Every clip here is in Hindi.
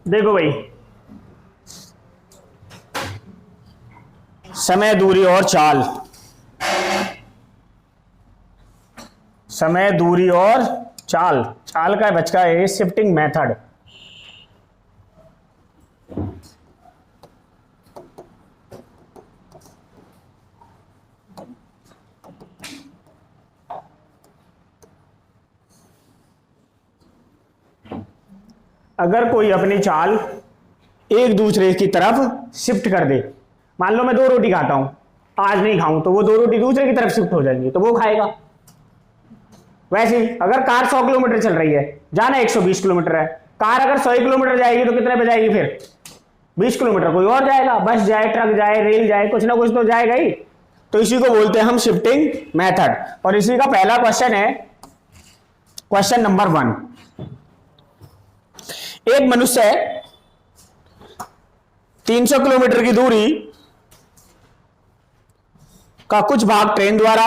देखो भाई, समय, दूरी और चाल, समय, दूरी और चाल, चाल का बचका है शिफ्टिंग मेथड। अगर कोई अपनी चाल एक दूसरे की तरफ शिफ्ट कर दे, मान लो मैं 2 रोटी खाता हूं, आज नहीं खाऊं तो वो 2 रोटी दूसरे की तरफ शिफ्ट हो जाएंगी तो वो खाएगा। वैसे ही अगर कार 100 किलोमीटर चल रही है, जाना 120 किलोमीटर है, कार अगर 100 किलोमीटर जाएगी तो कितने पे जाएगी फिर? 20 किलोमीटर। कोई और जाएगा, बस जाए, ट्रक जाए, रेल जाए, कुछ ना कुछ तो जाएगा ही। तो इसी को बोलते हैं हम शिफ्टिंग मेथड। और इसी का पहला क्वेश्चन है, क्वेश्चन नंबर 1। एक मनुष्य 300 किलोमीटर की दूरी का कुछ भाग ट्रेन द्वारा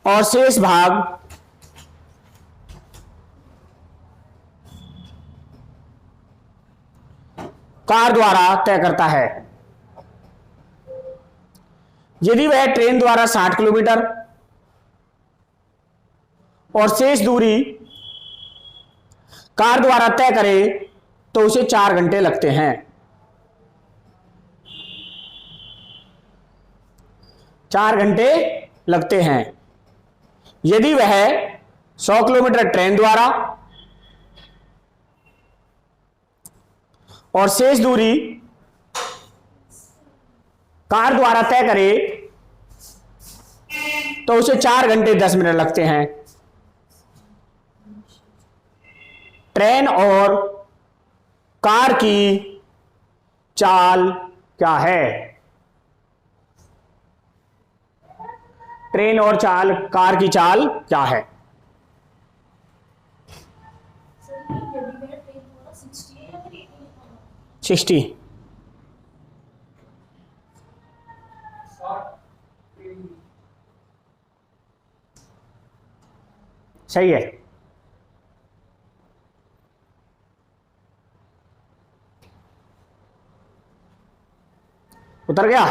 और शेष भाग कार द्वारा तय करता है। यदि वह ट्रेन द्वारा 60 किलोमीटर और शेष दूरी कार द्वारा तय करे तो उसे 4 घंटे लगते हैं। 4 घंटे लगते हैं। यदि वह 100 किलोमीटर ट्रेन द्वारा और शेष दूरी कार द्वारा तय करे तो उसे 4 घंटे 10 मिनट लगते हैं। ट्रेन और कार की चाल क्या है? ट्रेन और चाल, कार की चाल क्या है? सर 60। सही है। उतर गया?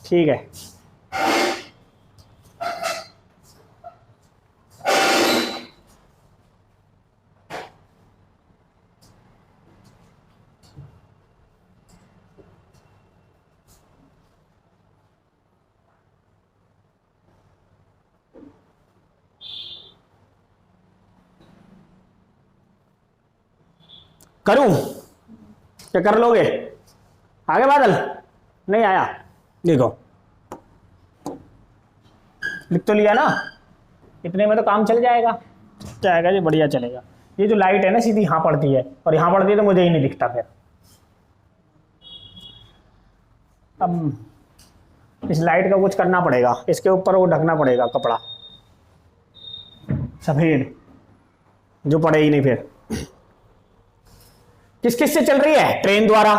ठीक है। करूं क्या? कर लोगे? आगे बादल नहीं आया? देखो, लिख तो लिया ना, इतने में तो काम चल जाएगा। जाएगा जी, बढ़िया चलेगा। ये जो लाइट है ना सीधी यहां पड़ती है और यहां पड़ती है तो मुझे ही नहीं दिखता फिर। अब इस लाइट का कुछ करना पड़ेगा, इसके ऊपर वो ढकना पड़ेगा कपड़ा सफेद, जो पड़े ही नहीं फिर। किस किस से चल रही है? ट्रेन द्वारा।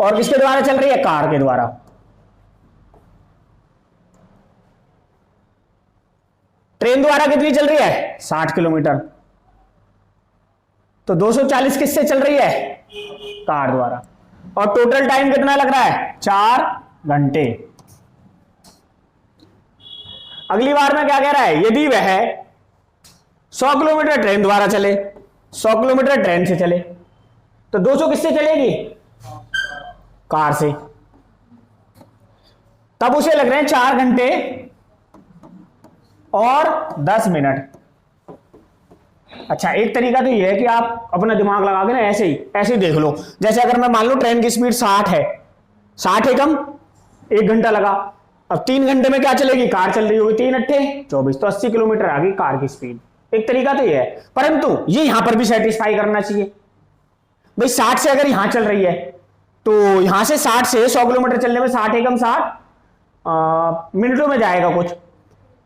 और किसके द्वारा चल रही है? कार के द्वारा। ट्रेन द्वारा कितनी चल रही है? 60 किलोमीटर। तो 240 किससे चल रही है? कार द्वारा। और टोटल टाइम कितना लग रहा है? 4 घंटे। अगली बार में क्या कह रहा है? यदि वह 100 किलोमीटर ट्रेन द्वारा चले, 100 किलोमीटर ट्रेन से चले, तो 200 किससे चलेगी? कार से। तब उसे लग रहे हैं 4 घंटे और 10 मिनट। अच्छा, एक तरीका तो यह है कि आप अपना दिमाग लगा के ना ऐसे ही देख लो। जैसे अगर मैं मान लो ट्रेन की स्पीड 60 है, 60 एकम 1 घंटा लगा। अब 3 घंटे में क्या चलेगी? कार चल रही होगी 3 अट्ठे 24, तो 80 किलोमीटर आ गई कार की स्पीड एक तरीका तो ये है, परंतु ये यहां पर भी सेटिस्फाई करना चाहिए। भाई 60 से अगर यहां चल रही है तो यहां से 60 से 100 किलोमीटर चलने में 60 एकम 60 मिनटों में जाएगा कुछ,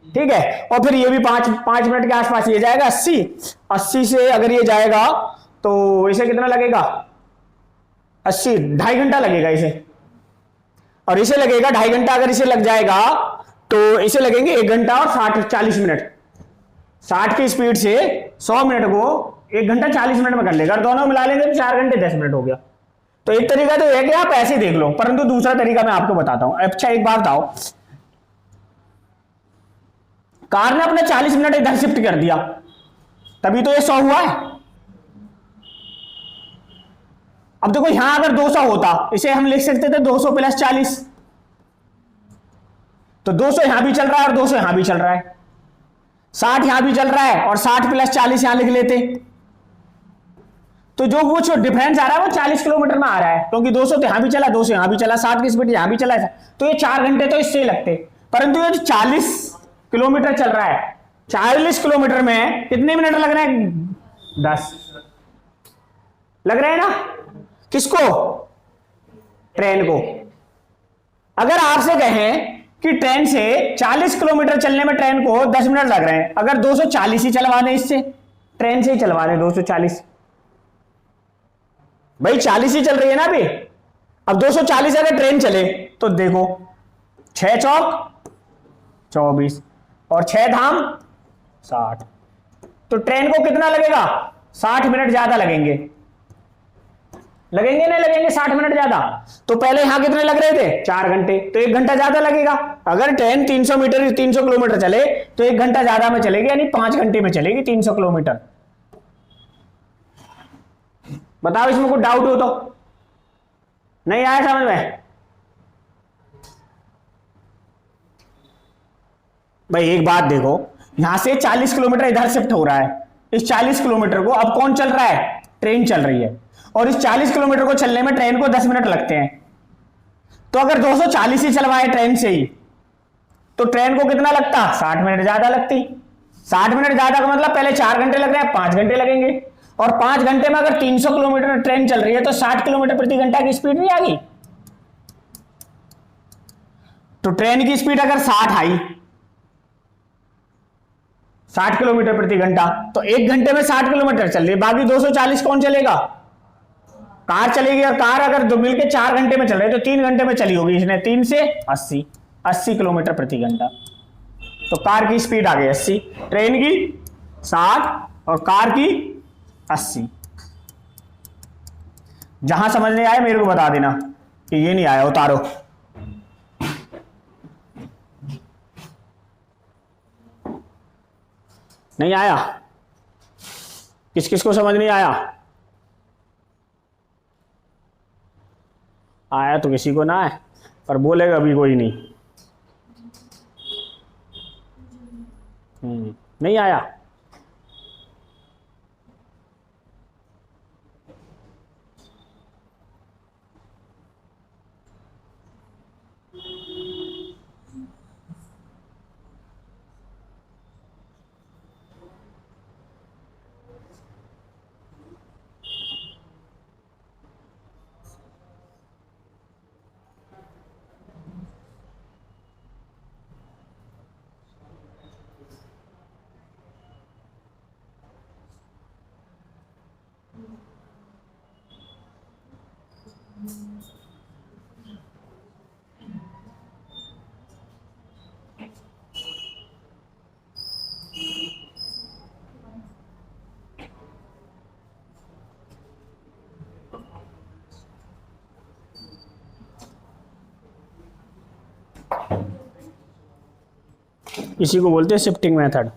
ठीक है। और फिर ये भी 5 मिनट के आसपास ये जाएगा 80 से अगर ये जाएगा तो इसे कितना लगेगा 80, 2.5 घंटा लगेगा इसे, और इसे लगेगा 2.5 घंटा। अगर इसे लग जाएगा तो इसे लगेंगे 1 घंटा और 40 मिनट। 60 की स्पीड से 100 मिनट को 1 घंटा 40 मिनट में कर लेगा, और दोनों मिला लेंगे तो 4 घंटे 10 मिनट हो गया। तो एक तरीका तो है कि आप ऐसे देख लो, परंतु दूसरा तरीका मैं आपको बताता हूं। अच्छा एक बात बताओ, कार ने अपने 40 मिनट इधर शिफ्ट कर दिया, तभी तो ये 100 हुआ है। अब देखो यहां अगर 200 होता, इसे हम लिख सकते थे 200 + 40, तो 200 यहां भी चल रहा है और 200 यहां भी चल रहा है, 60 यहां भी चल रहा है और 60 + 40 यहां लिख लेते, तो जो वो डिफरेंस आ रहा है वो 40 किलोमीटर में आ रहा है, क्योंकि 200 तो यहां भी चला, 200 यहां भी चला, 60 की स्पीड यहां भी चला, तो ये 4 घंटे तो इससे लगते। परंतु ये 40 किलोमीटर चल रहा है, 40 किलोमीटर में कितने मिनट लग रहे हैं 10 लग रहे हैं ना। किसको? ट्रेन को। अगर आपसे कहें कि ट्रेन से 40 किलोमीटर चलने में ट्रेन को 10 मिनट लग रहे हैं, अगर 240 ही चलवा दें, इससे ट्रेन से ही चलवा दें 240, भाई 40 ही चल रही है ना अभी। अब 240 अगर ट्रेन चले तो देखो 6 चौक 24 और 6 धाम 60, तो ट्रेन को कितना लगेगा 60 मिनट ज्यादा लगेंगे, लगेंगे नहीं लगेंगे 60 मिनट ज्यादा। तो पहले यहां कितने लग रहे थे 4 घंटे, तो 1 घंटा ज्यादा लगेगा। अगर ट्रेन 300 किलोमीटर चले तो 1 घंटा ज्यादा में चलेगी, यानी 5 घंटे में चलेगी 300 किलोमीटर। बताओ इसमें कुछ डाउट हो तो? नहीं आया समझ में? भाई एक बात देखो, यहां से 40 किलोमीटर इधर शिफ्ट हो रहा है, इस 40 किलोमीटर को अब कौन चल रहा है? ट्रेन चल रही है, और इस 40 किलोमीटर को चलने में ट्रेन को 10 मिनट लगते हैं। तो अगर 240 ही चलवाए ट्रेन से ही, तो ट्रेन को कितना लगता? 60 मिनट ज्यादा लगती। 60 मिनट ज्यादा का मतलब पहले 4 घंटे लग रहे हैं, 5 घंटे लगेंगे, और 5 घंटे में अगर 300 किलोमीटर ट्रेन चल रही है तो 60 किलोमीटर प्रति घंटा की स्पीड नहीं आ गई। तो ट्रेन की स्पीड अगर 60 आई, 60 किलोमीटर प्रति घंटा, तो 1 घंटे में 60 किलोमीटर चल रही है, बाकी 240 कौन चलेगा? कार चलेगी। और कार अगर दो मिलके 4 घंटे में चल रही है तो 3 घंटे में चली होगी इसने, 3 से 80 किलोमीटर प्रति घंटा। तो कार की स्पीड आ गई 80, ट्रेन की 60 और कार की 80। जहां समझ नहीं आया मेरे को बता देना कि ये नहीं आया, उतारो। नहीं आया? किस किस को समझ नहीं आया? आया तो किसी को ना है, पर बोलेगा अभी कोई नहीं। नहीं आया? इसी को बोलते हैं शिफ्टिंग मेथड।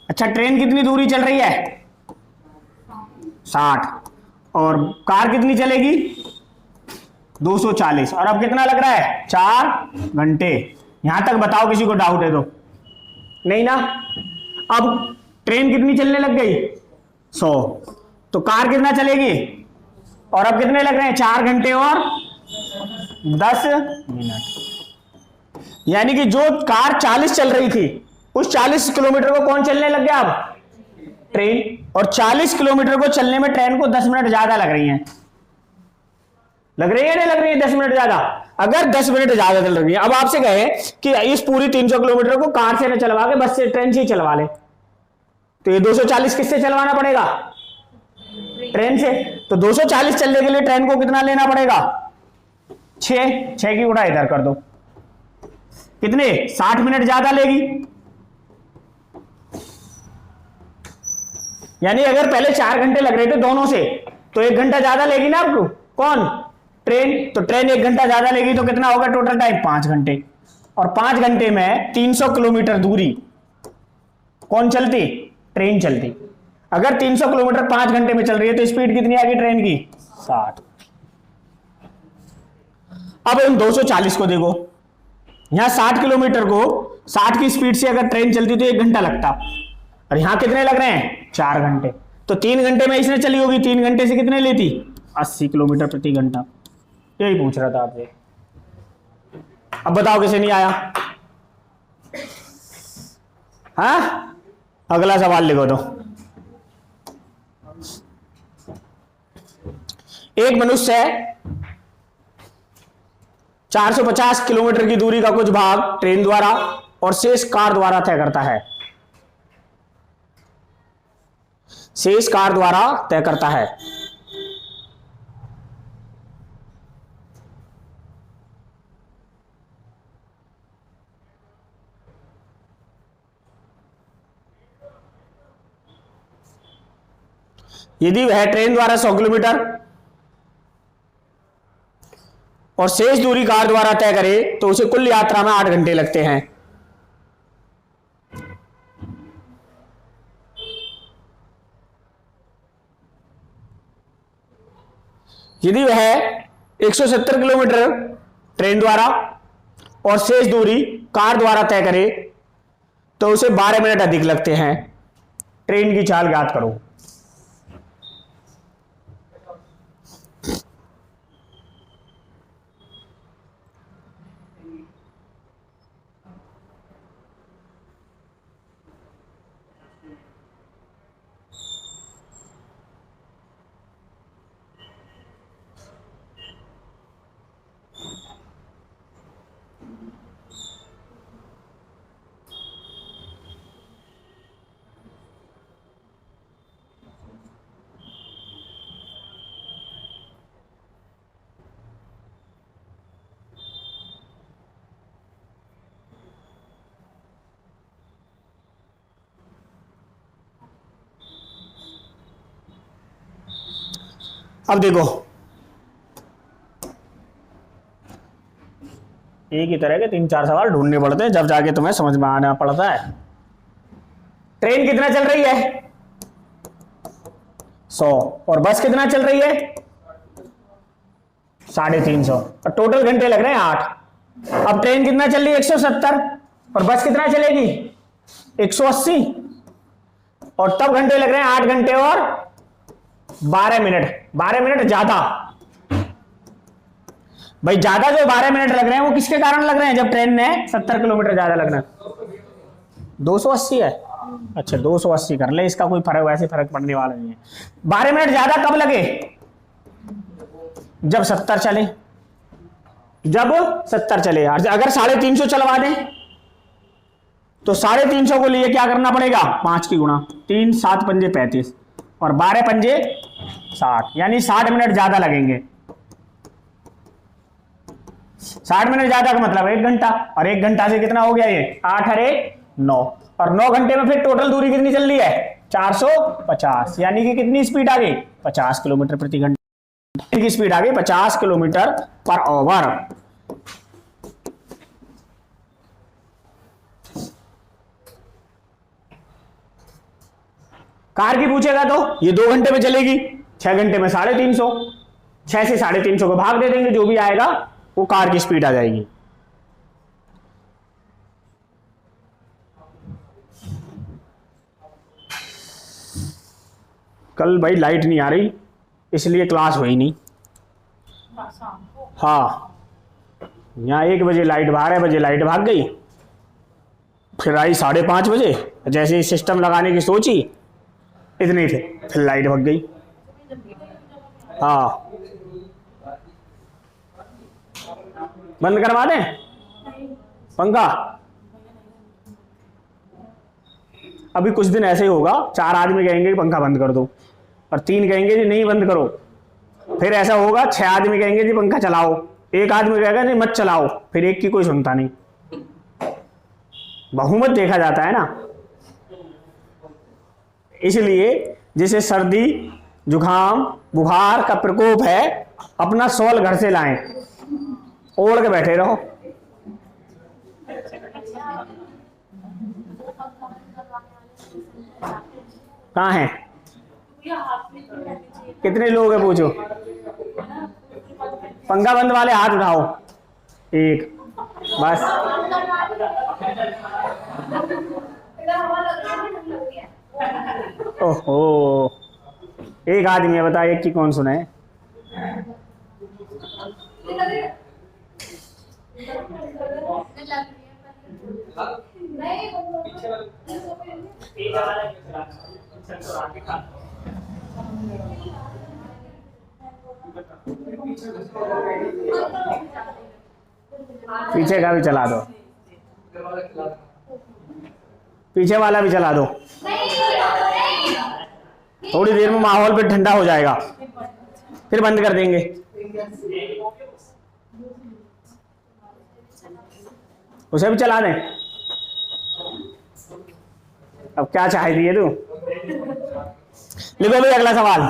अच्छा, ट्रेन कितनी दूरी चल रही है? 60। और कार कितनी चलेगी? 240, और अब कितना लग रहा है 4 घंटे। यहां तक बताओ किसी को डाउट है तो? नहीं ना। अब ट्रेन कितनी चलने लग गई 100, तो कार कितना चलेगी, और अब कितने लग रहे हैं 4 घंटे और 10 मिनट। यानी कि जो कार 40 चल रही थी उस 40 किलोमीटर को कौन चलने लग गया अब, ट्रेन। और 40 किलोमीटर को चलने में ट्रेन को 10 मिनट ज्यादा लग रही हैं। लग रही है नहीं लग रही है 10 मिनट ज्यादा? अगर 10 मिनट ज्यादा चल रही है, अब आपसे कहे कि इस पूरी 300 किलोमीटर को कार से न चलवा के बस से ट्रेन से ही चलवा ले, तो ये 240 किससे चलवाना पड़ेगा, ट्रेन से। तो 240 चलने के लिए ट्रेन को कितना लेना पड़ेगा, 6 की गुणा इधर कर दो, कितने 60 मिनट ज्यादा लेगी। यानी अगर पहले 4 घंटे लग रहे थे दोनों से, तो 1 घंटा ज्यादा लेगी ना आपको, कौन, ट्रेन। तो ट्रेन 1 घंटा ज्यादा लेगी, तो कितना होगा टोटल टाइम 5 घंटे। और 5 घंटे में 300 किलोमीटर दूरी कौन चलती, ट्रेन चलती। अगर 300 किलोमीटर 5 घंटे में चल रही है तो स्पीड कितनी आ गई ट्रेन की, 60। अब इन 240 को देखो, यहां 60 किलोमीटर को 60 की स्पीड से अगर ट्रेन चलती तो 1 घंटा लगता, और यहां कितने लग रहे हैं 4 घंटे। तो 3 घंटे में इसने चली होगी, 3 घंटे से कितने लेती, 80 किलोमीटर प्रति घंटा। यही पूछ रहा था आपसे। अब बताओ कैसे नहीं आया, हाँ? अगला सवाल लिखो तो। एक मनुष्य 450 किलोमीटर की दूरी का कुछ भाग ट्रेन द्वारा और शेष कार द्वारा तय करता है, शेष कार द्वारा तय करता है। यदि वह ट्रेन द्वारा 100 किलोमीटर और शेष दूरी कार द्वारा तय करे तो उसे कुल यात्रा में 8 घंटे लगते हैं। यदि वह 170 किलोमीटर ट्रेन द्वारा और शेष दूरी कार द्वारा तय करे तो उसे 12 मिनट अधिक लगते हैं। ट्रेन की चाल ज्ञात करो। अब देखो, एक ही तरह के 3-4 सवाल ढूंढने पड़ते हैं, जब जाके तुम्हें समझ में आना पड़ता है। ट्रेन कितना चल रही है 100, और बस कितना चल रही है 350, और टोटल घंटे लग रहे हैं 8। अब ट्रेन कितना चल रही है 170, और बस कितना चलेगी 180, और तब घंटे लग रहे हैं 8 घंटे और 12 मिनट। 12 मिनट ज्यादा, भाई ज्यादा जो 12 मिनट लग रहे हैं वो किसके कारण लग रहे हैं, जब ट्रेन ने 70 किलोमीटर ज्यादा लगना है। 280 है, अच्छा 280 कर ले, इसका कोई फर्क, वैसे फर्क पड़ने वाला नहीं है। 12 मिनट ज्यादा कब लगे, जब 70 चले, जब 70 चले। अगर 350 चलवा दें तो 350 को लिए क्या करना पड़ेगा, 5 की गुणा, 3 7 पंजे 35 और 12 पंजे 60, यानी 60 मिनट ज्यादा लगेंगे। 60 मिनट ज्यादा का मतलब 1 घंटा, और 1 घंटा से कितना हो गया ये 8 और 1 9, और 9 घंटे में फिर टोटल दूरी कितनी चल रही है 450, यानी कि कितनी स्पीड आ गई 50 किलोमीटर प्रति घंटा की स्पीड आ गई 50 किलोमीटर पर आवर। कार की पूछेगा तो ये 2 घंटे में चलेगी, 6 घंटे में 350, 6 से 350 को भाग दे देंगे, जो भी आएगा वो कार की स्पीड आ जाएगी। कल भाई लाइट नहीं आ रही, इसलिए क्लास हुई नहीं। हाँ, यहाँ 1 बजे लाइट, 12 बजे लाइट भाग गई, फिर आई 5:30 बजे, जैसे ही सिस्टम लगाने की सोची इतने थे, फिर लाइट भाग गई। हाँ, बंद करवा दें पंखा? अभी कुछ दिन ऐसे ही होगा, 4 आदमी कहेंगे कि पंखा बंद कर दो, और 3 कहेंगे जी नहीं बंद करो। फिर ऐसा होगा 6 आदमी कहेंगे जी पंखा चलाओ, 1 आदमी कहेगा नहीं मत चलाओ, फिर एक की कोई सुनता नहीं। बहुमत देखा जाता है ना। इसलिए जिसे सर्दी जुकाम बुखार का प्रकोप है, अपना शॉल घर से लाएं, ओढ़ के बैठे रहो। कहाँ है? कितने लोग हैं पूछो? पंखा बंद वाले हाथ उठाओ, एक बस। ओहो, एक आदमी है, बता एक की कौन सुने? पीछे का भी चला दो, पीछे वाला भी चला दो। थोड़ी देर में माहौल पे ठंडा हो जाएगा, फिर बंद कर देंगे। उसे भी चला दें। अब क्या चाहे दिए तू? लिखो भाई अगला सवाल।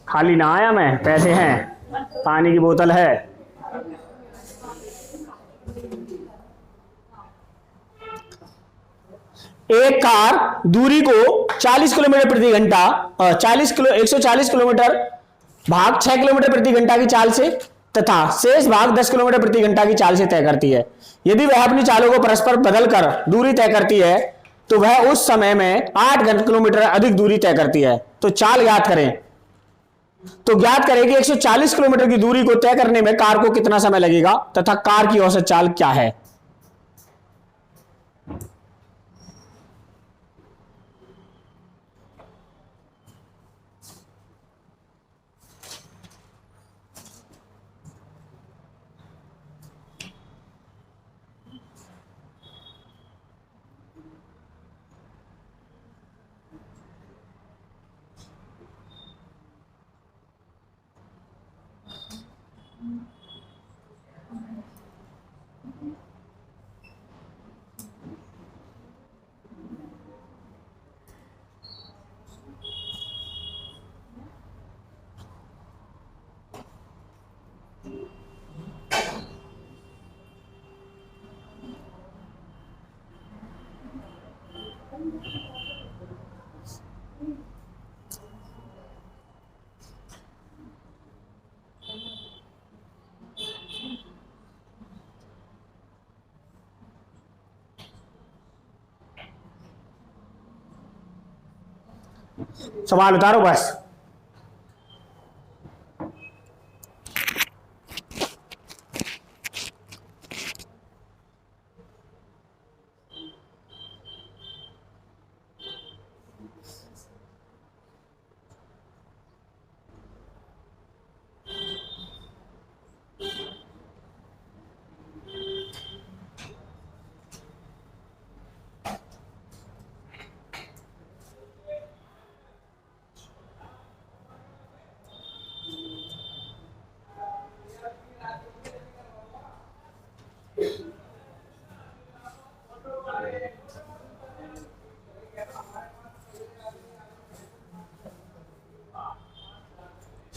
खाली ना आया मैं, पैसे हैं, पानी की बोतल है। एक कार दूरी को 40 किलोमीटर प्रति घंटा 140 किलोमीटर भाग 6 किलोमीटर प्रति घंटा की चाल से तथा शेष भाग 10 किलोमीटर प्रति घंटा की चाल से तय करती है। यदि वह अपनी चालों को परस्पर बदलकर दूरी तय करती है तो वह उस समय में 8 किलोमीटर अधिक दूरी तय करती है। तो चाल ज्ञात करें। तो ज्ञात करें कि 140 किलोमीटर की दूरी को तय करने में कार को कितना समय लगेगा तथा कार की औसत चाल क्या है। सवाल उतारो बस।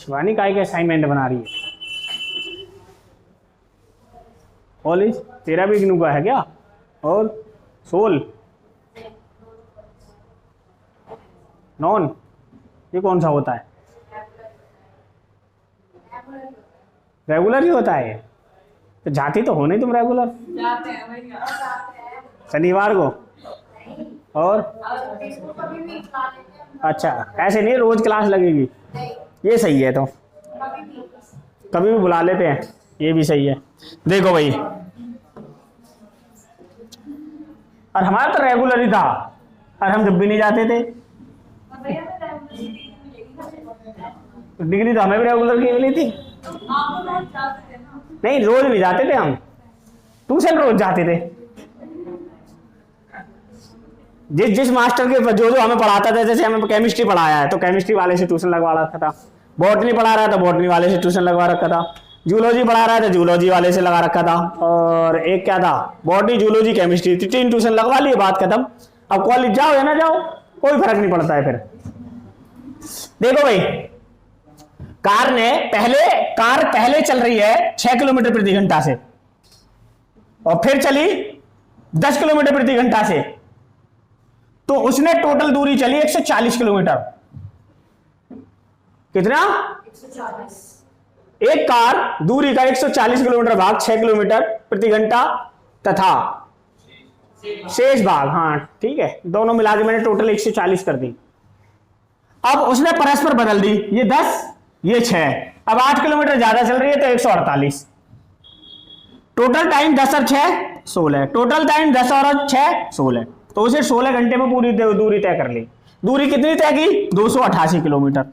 शिवानी काय के असाइनमेंट बना रही है? कॉलेज तेरा भी इग्नू का है क्या? और सोल नॉन ये कौन सा होता है? रेगुलर ही होता है। तो जाती तो हो नहीं तुम रेगुलर? जाते हैं भैया। शनिवार को और इसको कभी भी खिला लेते हैं। अच्छा ऐसे नहीं रोज क्लास लगेगी, नहीं, ये सही है। तो कभी भी। कभी भी बुला लेते हैं, ये भी सही है। देखो भाई, और हमारा तो रेगुलर ही था और हम जब भी नहीं जाते थे। और भैया मैं रेगुलर मिलेगी ना। डिग्री तो हमें भी रेगुलर की मिली थी। आप लोग जाते थे ना। नहीं रोज नहीं जाते थे हम, ट्यूशन रोज जाते थे। जिस जिस मास्टर के जो जो हमें पढ़ाता था, जैसे हमें केमिस्ट्री पढ़ाया है तो केमिस्ट्री वाले से ट्यूशन लगवा रखा था, बॉटनी पढ़ा रहा था बॉटनी वाले से ट्यूशन लगवा रखा था, जूलॉजी पढ़ा रहा था जूलॉजी वाले से लगा रखा था, और एक क्या था बॉटनी जूलॉजी केमिस्ट्री, 3 ट्यूशन लगवा लिए, बात खत्म। अब कॉलेज जाओ या ना जाओ कोई फर्क नहीं पड़ता है फिर। देखो भाई, कार पहले चल रही है 6 किलोमीटर प्रति घंटा से और फिर चली 10 किलोमीटर प्रति घंटा से, तो उसने टोटल दूरी चली 140 किलोमीटर। कितना? 140। एक कार दूरी का 140 किलोमीटर भाग 6 किलोमीटर प्रति घंटा तथा शेष भाग, हाँ ठीक है, दोनों मिला के मैंने टोटल 140 कर दी। अब उसने परस्पर बदल दी, ये 10 ये 6, अब 8 किलोमीटर ज्यादा चल रही है तो 148। टोटल टाइम 10 और 6 16, टोटल टाइम 10 और 6 16, तो उसे 16 घंटे में पूरी दूरी तय कर ली। दूरी कितनी तय की? 288 किलोमीटर,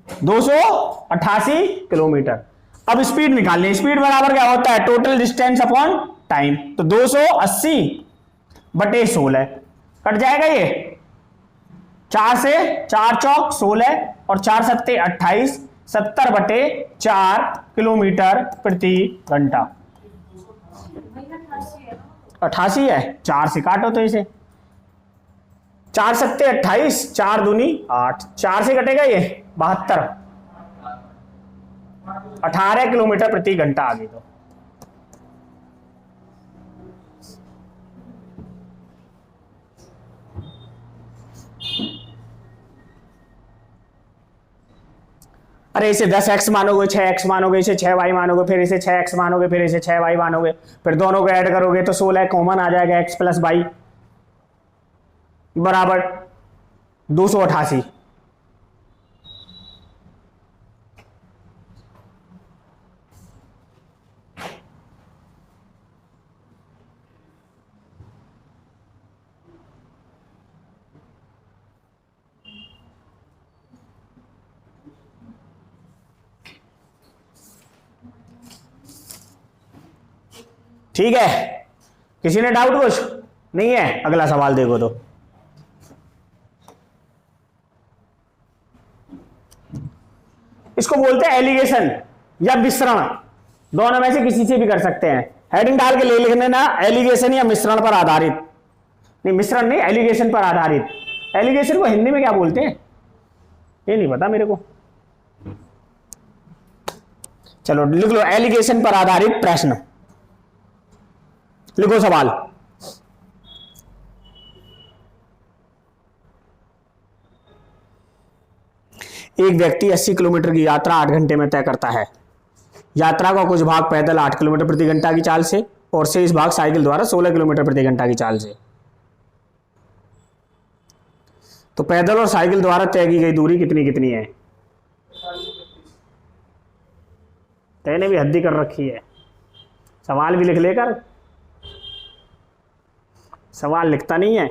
288 किलोमीटर। अब स्पीड निकालनी, स्पीड बराबर क्या होता है? टोटल डिस्टेंस अपॉन टाइम, तो 280 बटे 16 कट जाएगा ये, 4 से 4 चौक 16 और 4 सत्ते 28, 70 बटे 4 किलोमीटर प्रति घंटा। भैया 88 है ना। 88 है, 4 से काटो तो इसे, 4 सत्ते 28, 4 दूनी 8, 4 से कटेगा ये 72, 18 किलोमीटर प्रति घंटा आ गई। तो अरे इसे 10x मानोगे, 6x मानोगे, इसे 6y मानोगे, फिर इसे 6x मानोगे, फिर इसे 6y मानोगे, फिर दोनों को ऐड करोगे तो 16 कॉमन आ जाएगा, x प्लस वाई बराबर 288। ठीक है, किसी ने डाउट कुछ नहीं है? अगला सवाल देखो तो, इसको बोलते हैं एलिगेशन या मिश्रण, दोनों में से किसी से भी कर सकते हैं। हेडिंग डाल के ले लिखने ना, एलिगेशन या मिश्रण पर आधारित, नहीं मिश्रण नहीं, एलिगेशन पर आधारित। एलिगेशन को हिंदी में क्या बोलते हैं ये नहीं पता मेरे को, चलो लिख लो, एलिगेशन पर आधारित प्रश्न। लिखो सवाल, एक व्यक्ति 80 किलोमीटर की यात्रा 8 घंटे में तय करता है। यात्रा का कुछ भाग पैदल 8 किलोमीटर प्रति घंटा की चाल से और शेष भाग साइकिल द्वारा 16 किलोमीटर प्रति घंटा की चाल से। तो पैदल और साइकिल द्वारा तय की गई दूरी कितनी कितनी है? तैने भी हद्दी कर रखी है, सवाल भी लिख लेकर सवाल लिखता नहीं है,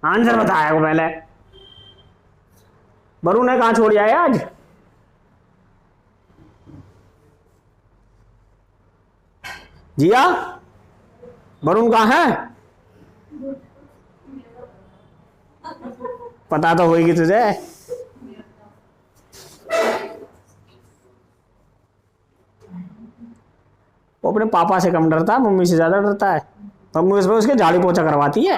आंसर बताया वो पहले। बरू ने कहां छोड़ आया आज? जिया वरुण कहां है? पता तो होगी तुझे। वो अपने पापा से कम डरता है, मम्मी से ज्यादा डरता है। मम्मी उसके झाड़ू पोछा करवाती है।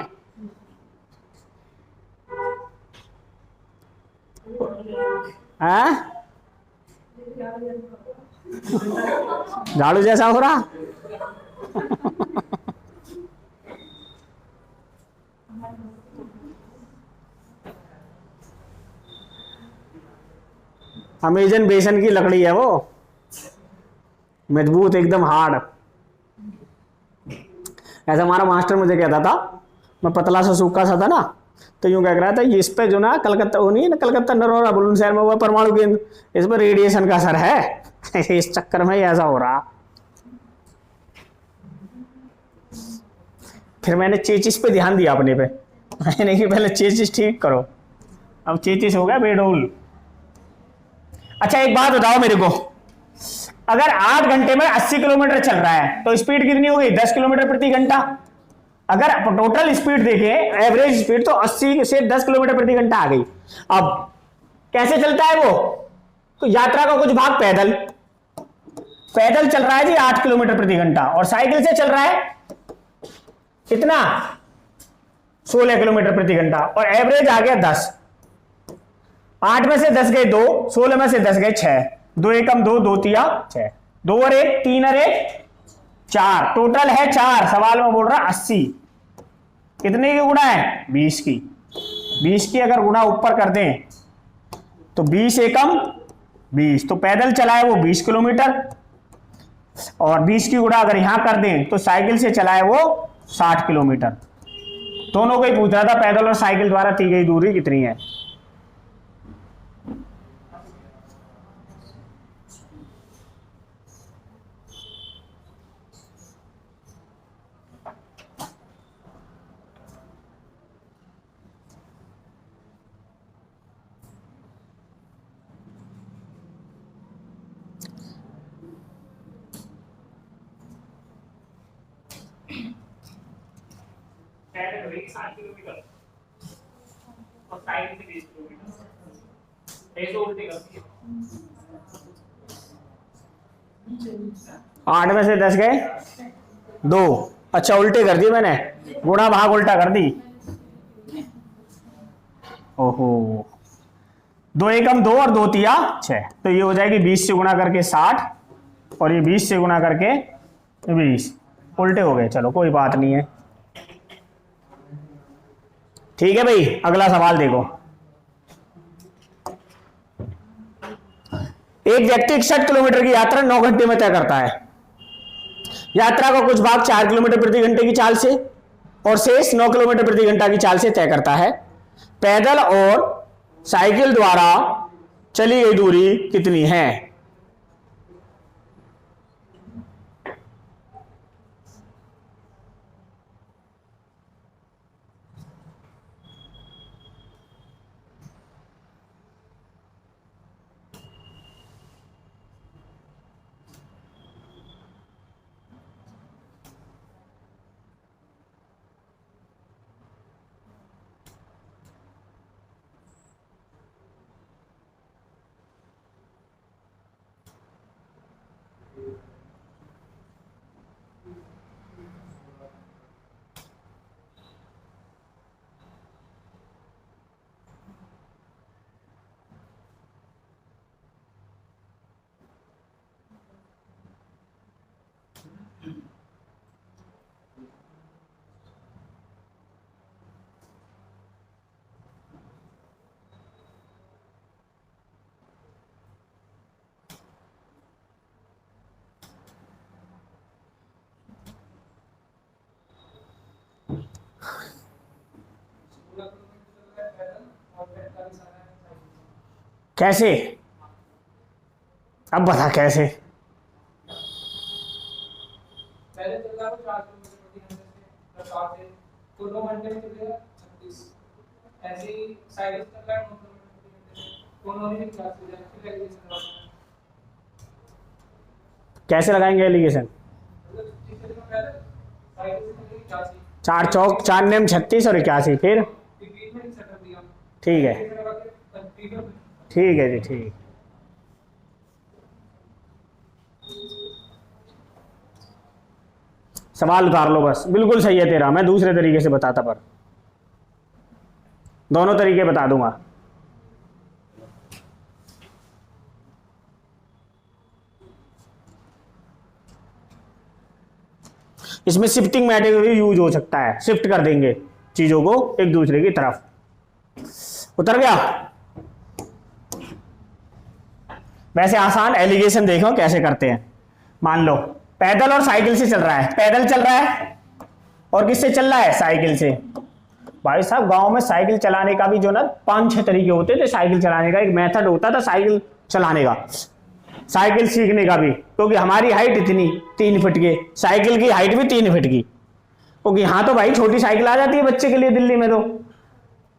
हाँ झाड़ू जैसा हो रहा। अमेजन बेसन की लकड़ी है वो, मजबूत एकदम हार्ड। ऐसा हमारा मास्टर मुझे कहता था, मैं पतला सा सूखा सा था ना, तो यूं कह रहा था ये इस पे जो ना कलकत्ता, वो नहीं है ना कलकत्ता नरोरा बुलंदशहर में हुआ परमाणु केंद्र, इस पर रेडिएशन का असर है। इस चक्कर में ऐसा हो रहा। फिर मैंने चेचिस पे ध्यान दिया अपने पे, मैंने कि पहले चेचिस ठीक करो। अब चेचिस हो गया बेडोल। अच्छा एक बात बताओ मेरे को, अगर 8 घंटे में 80 किलोमीटर चल रहा है तो स्पीड कितनी हो गई? 10 किलोमीटर प्रति घंटा। अगर टोटल स्पीड देखें, एवरेज स्पीड, तो 80 से 10 किलोमीटर प्रति घंटा आ गई। अब कैसे चलता है वो? तो यात्रा का कुछ भाग पैदल, पैदल चल रहा है जी 8 किलोमीटर प्रति घंटा, और साइकिल से चल रहा है कितना? 16 किलोमीटर प्रति घंटा, और एवरेज आ गया 10। 8 में से 10 गए 2, 16 में से 10 गए 6, 2 एकम 2, 2 तिया 6, 2 और 1 3 और 1 4, टोटल है 4। सवाल में बोल रहा 80, कितने की गुणा है? 20 की। 20 की अगर गुणा ऊपर कर दें तो 20 एकम 20, तो पैदल चला है वो 20 किलोमीटर, और 20 की गुणा अगर यहां कर दें तो साइकिल से चला है वो 60 किलोमीटर। दोनों को ही पूछ रहा था पैदल और साइकिल द्वारा की गई दूरी कितनी है। पैदल 60 किलोमीटर और साइकिल से 20 किलोमीटर, ऐसे उल्टे करती है। 8 में से 10 गए 2, अच्छा उल्टे कर दी मैंने, गुणा भाग उल्टा कर दी। ओहो, 2 एकम 2 और 2 तिया 6, तो ये हो जाएगी 20 से गुणा करके 60, और ये 20 से गुणा करके 20, उल्टे हो गए। चलो कोई बात नहीं है, ठीक है भाई। अगला सवाल देखो, एक व्यक्ति 61 किलोमीटर की यात्रा 9 घंटे में तय करता है। यात्रा का कुछ भाग 4 किलोमीटर प्रति घंटे की चाल से और शेष 9 किलोमीटर प्रति घंटा की चाल से तय करता है। पैदल और साइकिल द्वारा चली गई दूरी कितनी है? कैसे? अब बता कैसे? पहले चल रहा है 4 किलोमीटर प्रति घंटे से 60 से, तो 2 घंटे में चलेगा 36। ऐसे ही साइकिल चल रहा है 9 किलोमीटर प्रति घंटे से, दोनों ही 40 से जाएगा। फिर एलिगेशन लगाना है, कैसे लगाएंगे एलिगेशन? मतलब 30 से पहले साइकिल से चलेगी 84, 4 चौक 4 नेम 36 और 81, फिर बीच में सेटअप दिया। ठीक है, ठीक है जी, ठीक। सवाल उतार लो बस, बिल्कुल सही है तेरा, मैं दूसरे तरीके से बताता, पर दोनों तरीके बता दूंगा। इसमें शिफ्टिंग मेथड भी यूज हो सकता है, शिफ्ट कर देंगे चीजों को एक दूसरे की तरफ। उतर गया। वैसे आसान एलिगेशन देखो कैसे करते हैं। मान लो पैदल और साइकिल से चल रहा है, पैदल चल रहा है और किससे चल रहा है, साइकिल से। भाई साहब गांव में साइकिल चलाने का भी जो ना 5-6 तरीके होते थे साइकिल चलाने का, एक मेथड होता था साइकिल चलाने का, साइकिल सीखने का भी, क्योंकि हमारी हाइट इतनी 3 फीट की, साइकिल की हाइट भी 3 फीट की, क्योंकि यहाँ तो भाई छोटी साइकिल आ जाती है बच्चे के लिए दिल्ली में। तो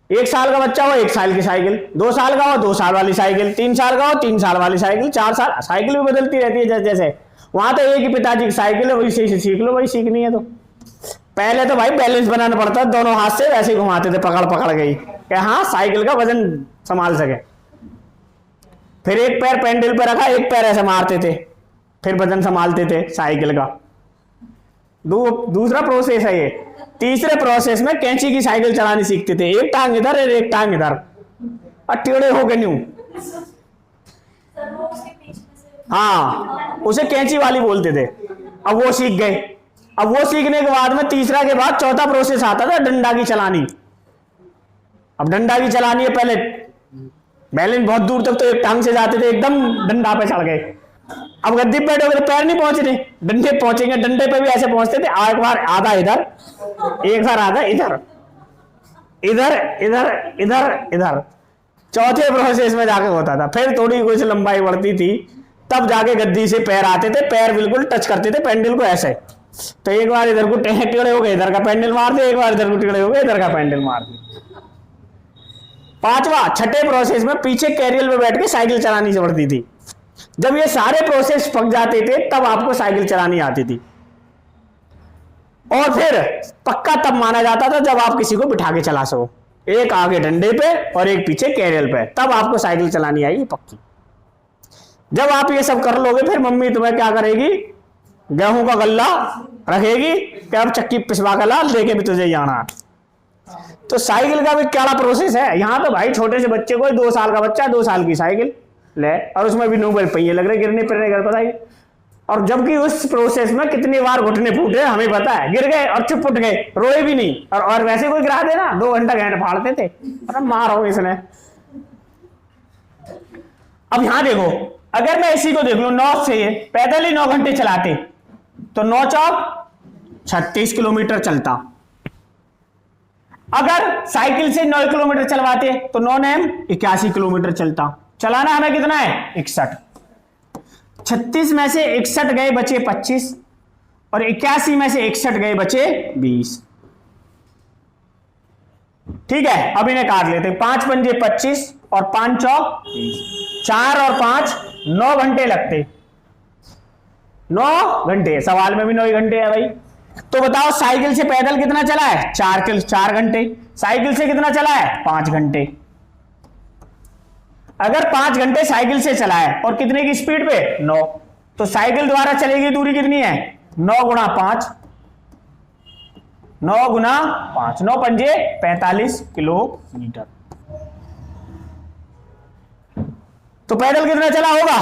1 साल का बच्चा हो 1 साल की साइकिल, 2 साल का हो 2 साल वाली साइकिल, 3 साल का हो 3 साल वाली साइकिल, 4 साल, साइकिल भी बदलती रहती है जैसे जैसे। वहां तो एक ही पिताजी की साइकिल है, वही से सीख लो, वही सीखनी है। तो पहले तो भाई बैलेंस बनाना पड़ता, दोनों हाथ से वैसे घुमाते थे पकड़ पकड़ गई कि हाँ साइकिल का वजन संभाल सके। फिर एक पैर पैंडल पे रखा, एक पैर ऐसे मारते थे, फिर वजन संभालते थे साइकिल का। दूसरा प्रोसेस है ये। तीसरे प्रोसेस में कैंची की साइकिल चलानी सीखते थे, एक टांग इधर और एक टांग इधर, और टेढ़े हो गए न्यू। सर वो उसके बीच में से हाँ, उसे कैंची वाली बोलते थे। अब वो सीख गए। अब वो सीखने के बाद में तीसरा के बाद चौथा प्रोसेस आता था डंडा की चलानी। अब डंडा की चलानी है, पहले बैलेंस बहुत दूर तक तो एक टांग से जाते थे, एकदम डंडा पे चढ़ गए। अब गद्दी पे बैठोगे तो पैर नहीं पहुंच रहे, डंडे पहुंचेंगे, डंडे पे भी ऐसे पहुंचते थे, एक बार आधा इधर, एक बार आधा इधर, इधर इधर इधर इधर। चौथे प्रोसेस में जाके होता था, फिर थोड़ी कुछ लंबाई बढ़ती थी, तब जाके गद्दी से पैर आते थे, पैर बिल्कुल टच करते थे पेंडल को ऐसे। तो एक बार इधर को टेढ़े हो गए, इधर का पेंडल मार दे, एक बार इधर को टेढ़े हो गए, इधर का पेंडल मार दे। पांचवा, छठे प्रोसेस में पीछे कैरियर में बैठ के साइकिल चलानी पड़ती थी। जब ये सारे प्रोसेस पक जाते थे तब आपको साइकिल चलानी आती थी। और फिर पक्का तब माना जाता था जब आप किसी को बिठा के चला सको, एक आगे डंडे पे और एक पीछे कैरियर पे, तब आपको साइकिल चलानी आएगी पक्की। जब आप ये सब कर लोगे फिर मम्मी तुम्हें क्या करेगी, गेहूं का गल्ला रखेगी कि अब चक्की पिसवा का ला, लेके भी तुझे जाना। तो साइकिल का भी क्या प्रोसेस है। यहाँ तो भाई छोटे से बच्चे को 2 साल का बच्चा 2 साल की साइकिल ले, और उसमें भी नोबल पहिए लग रहे, गिरने फिरने का पता ही। और जबकि उस प्रोसेस में कितनी बार घुटने फूटे हमें पता है, गिर गए और चुप उठ गए, रोए भी नहीं। और वैसे कोई गिरा देना 2 घंटा घेंट फाड़ते थे, अरे मारो इसने। अब यहां देखो, अगर मैं इसी को देख लू 9 से पैदल ही 9 घंटे चलाते तो 9 चौक 36 किलोमीटर चलता। अगर साइकिल से 9 किलोमीटर चलवाते तो 9 नेम 81 किलोमीटर चलता। चलाना हमें कितना है 61। 36 में से 61 गए बचे 25, और 81 में से 61 गए बचे 20। ठीक है, अब इन्हें काट लेते। 5 पंजे 25 और 5 चौक 20, 4 और 5 9 घंटे लगते। 9 घंटे, सवाल में भी 9 घंटे है भाई। तो बताओ साइकिल से पैदल कितना चला है, 4 घंटे। साइकिल से कितना चला है 5 घंटे। अगर 5 घंटे साइकिल से चला है और कितने की स्पीड पे 9, तो साइकिल द्वारा चलेगी दूरी कितनी है 9 गुणा 5, 9 गुणा 5, 9 पंजे 45 किलोमीटर। तो पैदल कितना चला होगा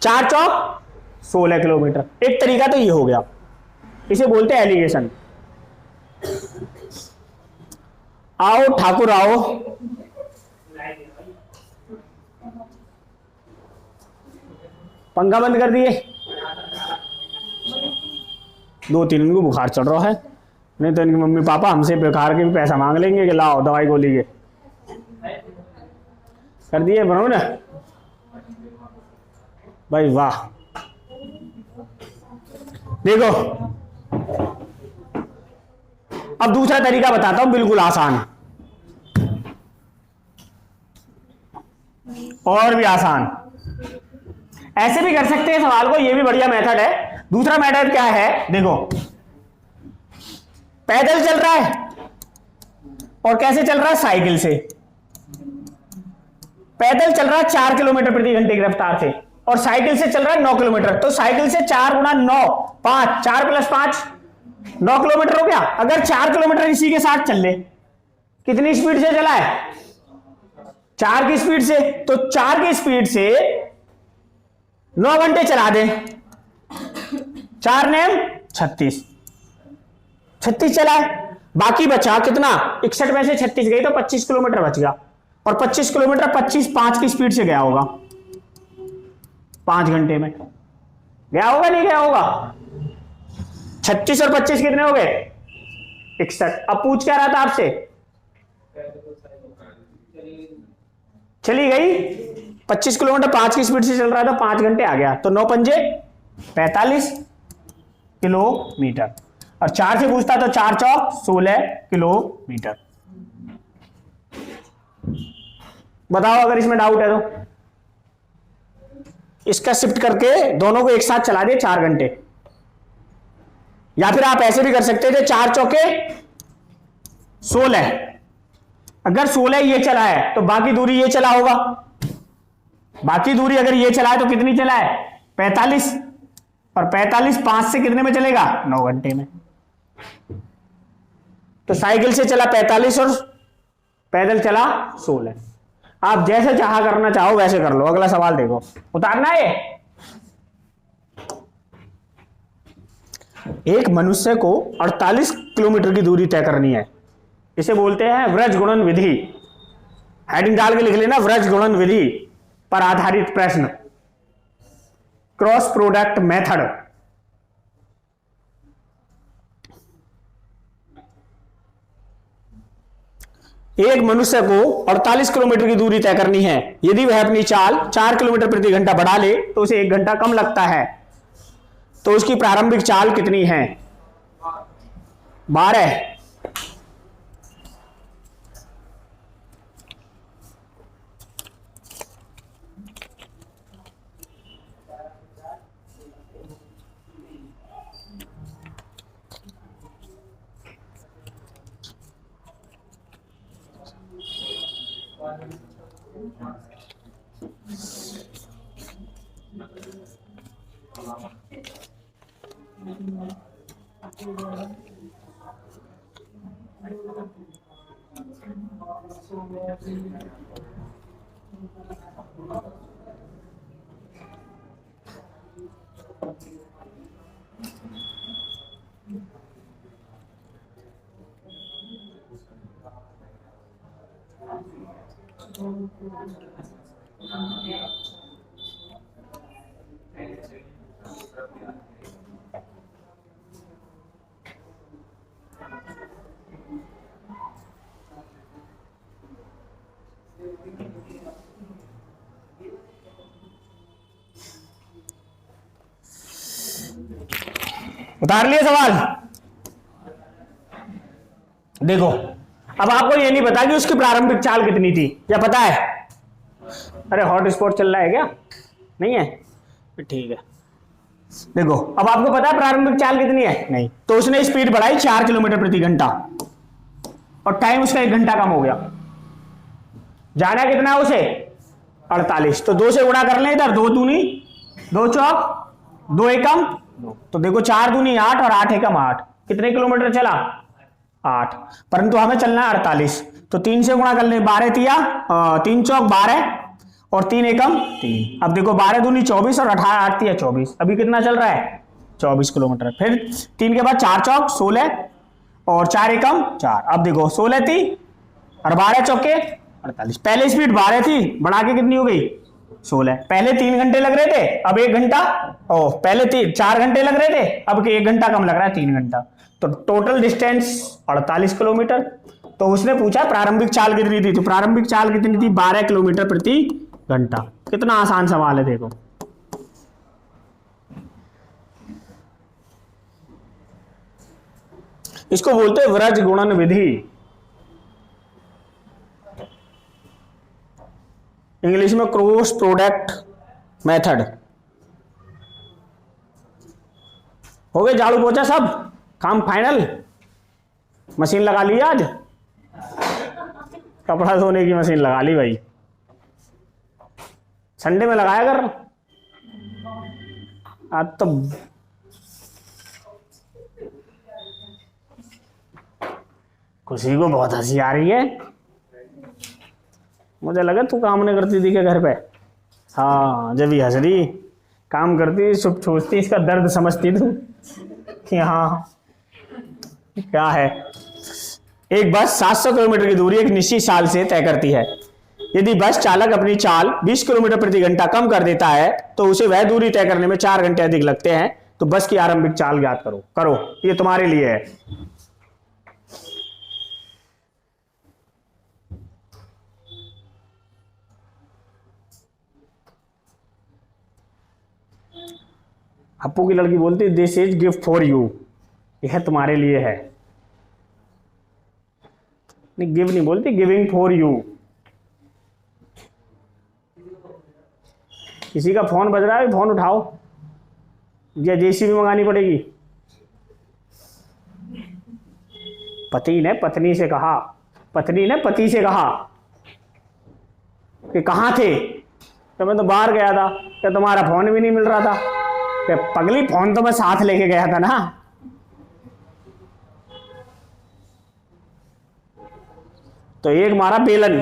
4 चौक 16 किलोमीटर। एक तरीका तो ये हो गया, इसे बोलते हैं एलिगेशन। आओ ठाकुर आओ, पंखा बंद कर दिए। 2-3 दिन को बुखार चढ़ रहा है, नहीं तो इनकी मम्मी पापा हमसे बुखार के भी पैसा मांग लेंगे कि लाओ दवाई गोली के। कर दिए बनो ना भाई, वाह। देखो अब दूसरा तरीका बताता हूं, बिल्कुल आसान और भी आसान। ऐसे भी कर सकते हैं सवाल को, ये भी बढ़िया मेथड है। दूसरा मेथड क्या है, देखो पैदल चल रहा है और कैसे चल रहा है, साइकिल से। पैदल चल रहा है 4 किलोमीटर प्रति घंटे की रफ्तार से, और साइकिल से चल रहा है 9 किलोमीटर। तो साइकिल से 4 गुणा 9, 5, 4 + 5 9 किलोमीटर हो गया। अगर 4 किलोमीटर इसी के साथ चल ले, कितनी स्पीड से चला है 4 की स्पीड से, तो 4 की स्पीड से 9 घंटे चला दे, 4 नेम 36। 36 चला है, बाकी बचा कितना 61 में से 36 गई तो 25 किलोमीटर बच गया, और 25 किलोमीटर 5 की स्पीड से गया होगा 5 घंटे में, गया होगा नहीं गया होगा? 36 और 25 कितने हो गए? 61। अब पूछ क्या रहा था आपसे? चली गई 25 किलोमीटर 5 की स्पीड से चल रहा था, 5 घंटे आ गया, तो 9 पंजे 45 किलोमीटर, और 4 से पूछता तो 4 चौक 16 किलोमीटर। बताओ अगर इसमें डाउट है तो। इसका शिफ्ट करके दोनों को एक साथ चला दिए 4 घंटे, या फिर आप ऐसे भी कर सकते थे 4 चौके 16, अगर 16 ये चला है तो बाकी दूरी ये चला होगा, बाकी दूरी अगर ये चला है तो कितनी चला है? 45, और 45 5 से कितने में चलेगा? 9 घंटे में। तो साइकिल से चला 45 और पैदल चला 16। आप जैसे चाह करना चाहो वैसे कर लो। अगला सवाल देखो, उतारना है। एक मनुष्य को 48 किलोमीटर की दूरी तय करनी है, इसे बोलते हैं व्रज गुणन विधि। हेडिंग डाल के लिख लेना, व्रज गुणन विधि पर आधारित प्रश्न, क्रॉस प्रोडक्ट मेथड। एक मनुष्य को 48 किलोमीटर की दूरी तय करनी है, यदि वह अपनी चाल 4 किलोमीटर प्रति घंटा बढ़ा ले तो उसे 1 घंटा कम लगता है, तो उसकी प्रारंभिक चाल कितनी है? 12। उतार लिए सवाल? देखो, अब आपको ये नहीं पता कि उसकी प्रारंभिक चाल कितनी थी, या पता है? अरे हॉट स्पॉट चल रहा है क्या? नहीं है? ठीक है। देखो, अब आपको पता है प्रारंभिक चाल कितनी है? नहीं। तो उसने स्पीड बढ़ाई 4 किलोमीटर प्रति घंटा, और टाइम उसका 1 घंटा कम हो गया। जाना कितना है उसे? 48। तो 2 से गुणा कर लें इधर, 2 दूनी 2 चौक 2 एकम 2, तो देखो 4 दूनी 8 और 8 एकम 8, कितने किलोमीटर चला? 8। परंतु हमें चलना है 48, तो 3 से गुणा कर लें, 12 तिया 3 चौक 12 और 3 एकम 3। अब देखो 12 दूनी 24 और 8 तिया 24, अभी कितना चल रहा है? 24 किलोमीटर। फिर 3 के बाद 4 चौक 16 और 4 एकम 4। अब देखो 16 थी और 12 चौके 48। पहले स्पीड 12 थी, बढ़ा के कितनी हो गई? 16। पहले 3 घंटे लग रहे थे, अब 1 घंटा, पहले 4 घंटे लग रहे थे, अब 1 घंटा कम लग रहा है, 3 घंटा। तो टोटल डिस्टेंस 48 किलोमीटर। तो उसने पूछा प्रारंभिक चाल कितनी थी, तो प्रारंभिक चाल कितनी थी? 12 किलोमीटर प्रति घंटा। कितना आसान सवाल है देखो। इसको बोलते हैं व्रज गुणन विधि, इंग्लिश में क्रॉस प्रोडक्ट मेथड। हो गए झाड़ू पोछा सब काम फाइनल? मशीन लगा ली आज? कपड़ा धोने की मशीन लगा ली भाई, संडे में लगाया कर। आज तो खुशी को बहुत हंसी आ रही है, मुझे लगा तू काम नहीं करती थी क्या घर पे? हाँ, जब ये हंस रही, काम करती, सुख सोचती, इसका दर्द समझती तू कि हाँ क्या है? एक बस 700 किलोमीटर की दूरी एक निश्चित चाल से तय करती है। यदि बस चालक अपनी चाल 20 किलोमीटर प्रति घंटा कम कर देता है तो उसे वह दूरी तय करने में 4 घंटे अधिक लगते हैं। तो बस की आरंभिक चाल ज्ञात करो। करो, ये तुम्हारे लिए है। अप्पू की लड़की बोलती है this is gift for you, यह तुम्हारे लिए है। नहीं, गिव नहीं बोलती, गिविंग फॉर यू। किसी का फोन बज रहा है, फोन उठाओ, या जेसीबी मंगानी पड़ेगी। पति ने पत्नी से कहा, पत्नी ने पति से कहा कि कहाँ थे? तो मैं तो बाहर गया था। क्या तुम्हारा फोन भी नहीं मिल रहा था? क्या पगली, फोन तो मैं साथ लेके गया था ना। तो एक मारा बेलन,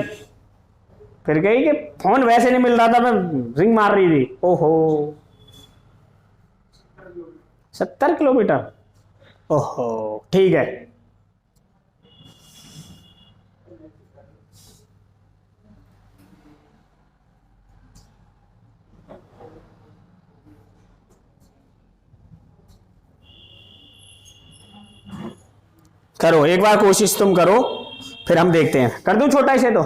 फिर कही कि फोन वैसे नहीं मिल रहा था, मैं रिंग मार रही थी। ओहो, 70 किलोमीटर। ओहो, ठीक है। करो एक बार, कोशिश तुम करो, फिर हम देखते हैं। कर दूं छोटा इसे तो?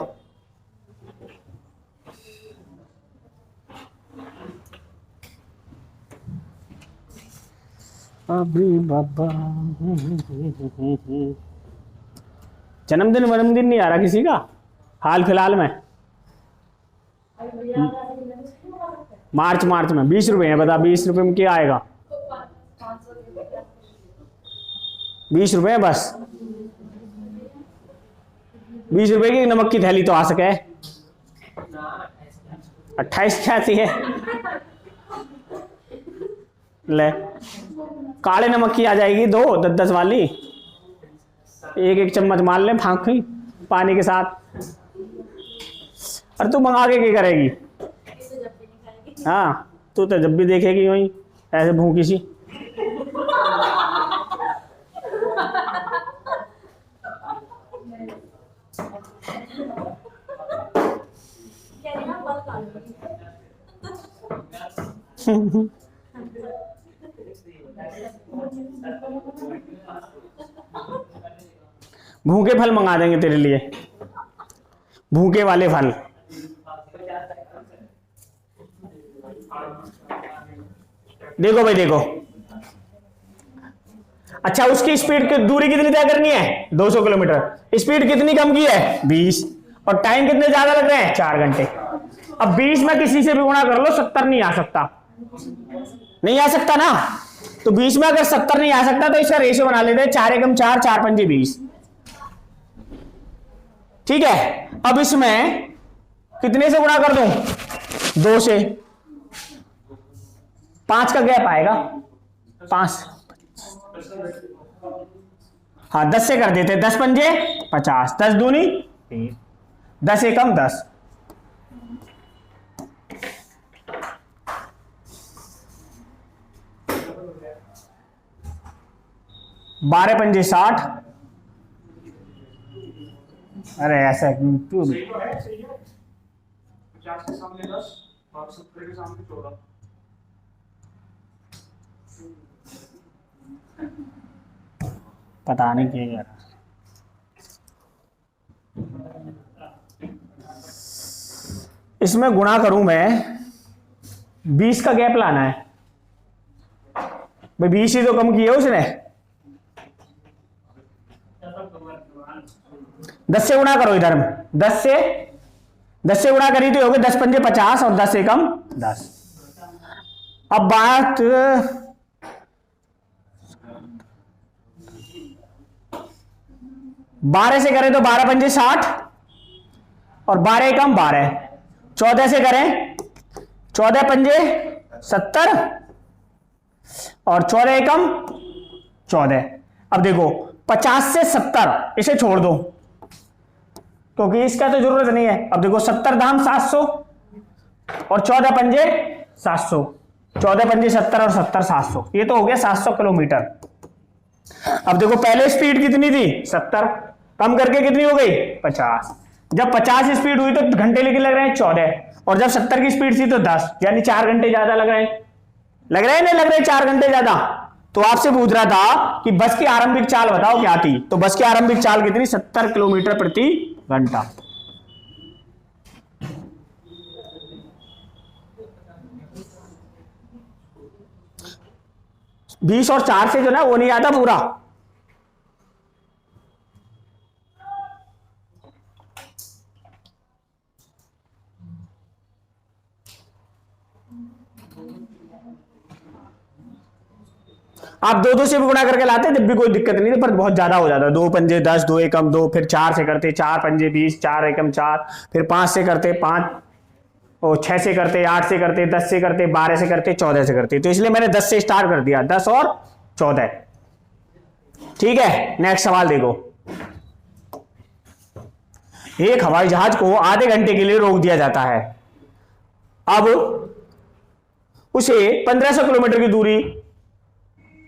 अभी बाबा जन्मदिन वन्मदिन नहीं आ रहा किसी का हाल फिलहाल में? मार्च में 20 रुपए है। बता 20 रुपए में क्या आएगा? 20 रुपए बस। 20 रुपए की नमक की थैली तो आ सके। 28 क्या आती है? ले, काले नमक की आ जाएगी, 2 10 वाली। एक चम्मच मार ले फांक पानी के साथ। और तू मंगा के क्या करेगी? हाँ, तू तो जब भी देखेगी वही ऐसे भूखी सी। भूखे फल मंगा देंगे तेरे लिए, भूखे वाले फल। देखो भाई देखो, अच्छा उसकी स्पीड की दूरी कितनी तय करनी है? 200 किलोमीटर। स्पीड कितनी कम की है? 20। और टाइम कितने ज्यादा लग रहे हैं? 4 घंटे। अब 20 में किसी से भी गुणा कर लो, 70 नहीं आ सकता। नहीं आ सकता ना? तो 20 में अगर 70 नहीं आ सकता तो इसका रेशियो बना लेते हैं 4 एकम 4, 4 पंजे 20। ठीक है, अब इसमें कितने से गुणा कर दूं? 2 से। 5 का गैप आएगा, 5। हाँ 10 से कर देते, 10 पंजे 50, 10 दूनी 10 एकम 10। 12 पंजे 60। अरे ऐसा क्यों? 50 के सामने 10 और 70 के सामने 14। पता नहीं क्या यार। इसमें गुणा करूं मैं, 20 का गैप लाना है भाई। 20 ही तो कम किए उसने। 10 से गुणा करो इधर में, 10 से गुणा करी तो हो गए 10 पंजे 50 और 10 एकम 10। अब बात 12 से करें तो 12 पंजे 60 और 12 एकम 12। 14 से करें 14 पंजे 70 और 14 एकम 14। अब देखो 50 से 70 इसे छोड़ दो क्योंकि इसका तो जरूरत नहीं है। अब देखो 70 दाम 700 और 14 पंजे 700, 14 पंजे 70 और 70 700, ये तो हो गया 700 किलोमीटर। अब देखो पहले स्पीड कितनी थी 70, कम करके कितनी हो गई 50। जब 50 स्पीड हुई तो घंटे लेके लग रहे हैं 14, और जब 70 की स्पीड थी तो 10, यानी 4 घंटे ज्यादा लग रहे हैं। लग रहे हैं नहीं लग रहे 4 घंटे ज्यादा। तो आपसे पूछ रहा था कि बस की आरंभिक चाल बताओ क्या थी, तो बस की आरंभिक चाल कितनी 70 किलोमीटर प्रति घंटा। बीस और 4 से जो ना वो नहीं आता पूरा। आप दो दो से भी गुणा करके लाते तब भी कोई दिक्कत नहीं थी, पर बहुत ज्यादा हो जाता। 2 पंजे 10, 2 एकम 2, फिर 4 से करते 4 पंजे 20, 4 एकम 4, फिर 5 से करते 5, और 6 से करते 8 से करते 10 से करते 12 से करते 14 से करते। तो इसलिए मैंने 10 से स्टार्ट कर दिया, 10 और 14। ठीक है, नेक्स्ट सवाल देखो। एक हवाई जहाज को आधे घंटे के लिए रोक दिया जाता है। अब उसे 1500 किलोमीटर की दूरी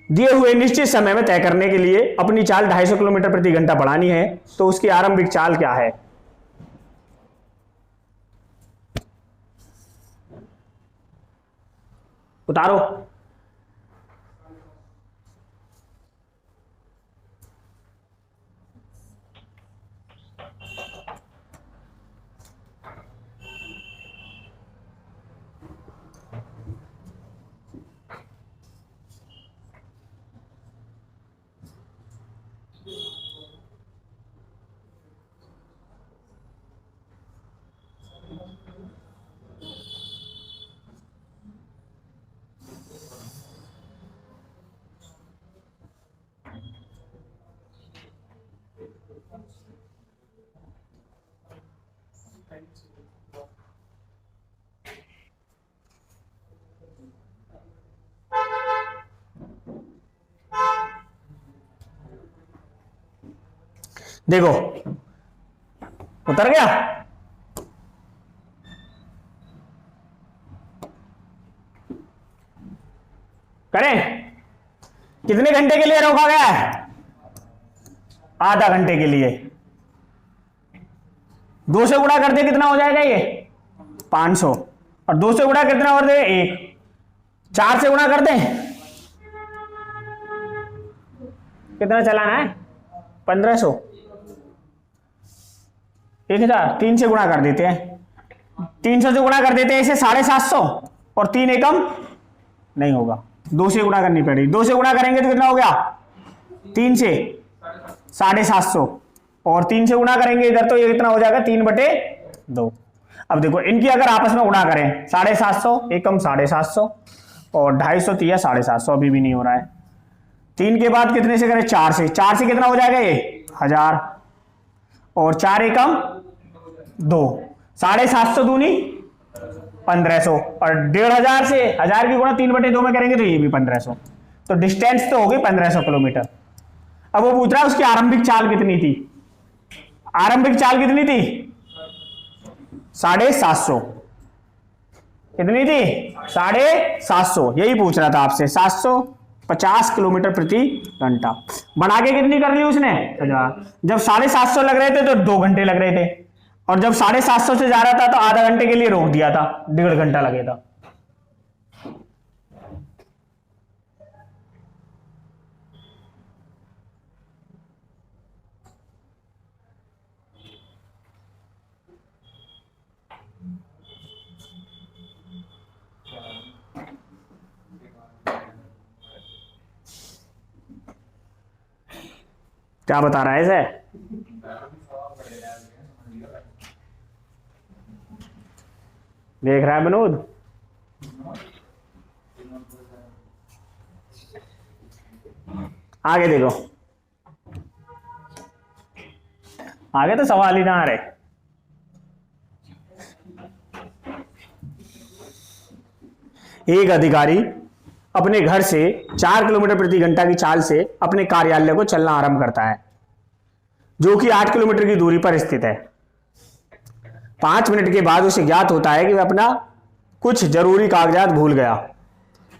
दिए हुए निश्चित समय में तय करने के लिए अपनी चाल 250 किलोमीटर प्रति घंटा बढ़ानी है, तो उसकी आरंभिक चाल क्या है। उतारो। देखो उतर गया। करें, कितने घंटे के लिए रोका गया है, आधा घंटे के लिए। 2 से गुणा कर दे कितना हो जाएगा ये 500, और 2 से गुणा कितना कर दे 1, 4 से गुणा कर दे कितना चलाना है 1500, 1000। 3 से गुणा कर देते हैं, 300 से गुणा कर देते हैं इसे 750, और 3 एकम नहीं होगा, 2 से गुणा करनी पड़ेगी। 2 से गुणा करेंगे तो कितना हो गया 3 से 750, और 3 से गुणा करेंगे इधर तो ये कितना हो जाएगा 3/2। अब देखो इनकी अगर आपस में गुणा करें 750 एकम 750 और 250 तिया 750, अभी भी नहीं हो रहा है। 3 के बाद कितने से करें 4 से, 4 से कितना हो जाएगा ये 1000, और 4 एकम 2, 750 दूनी 1500, और 1500 से 1000 की गुणा 3/2 में करेंगे तो ये भी 1500। तो डिस्टेंस तो होगी 1500 किलोमीटर। अब वो पूछ रहा है उसकी आरंभिक चाल कितनी थी। आरंभिक चाल कितनी थी 750, कितनी थी 750, यही पूछ रहा था आपसे। 750 किलोमीटर प्रति घंटा बढ़ा के कितनी कर ली उसने 1000। जब 750 लग रहे थे तो 2 घंटे लग रहे थे, और जब 750 से जा रहा था तो आधा घंटे के लिए रोक दिया था, 1.5 घंटा लगेगा। क्या बता रहा है इसे, देख रहा है विनोद। आगे देखो, आगे तो सवाल ही ना आ रहे। एक अधिकारी अपने घर से 4 किलोमीटर प्रति घंटा की चाल से अपने कार्यालय को चलना आरंभ करता है, जो कि 8 किलोमीटर की दूरी पर स्थित है। 5 मिनट के बाद उसे ज्ञात होता है कि वह अपना कुछ जरूरी कागजात भूल गया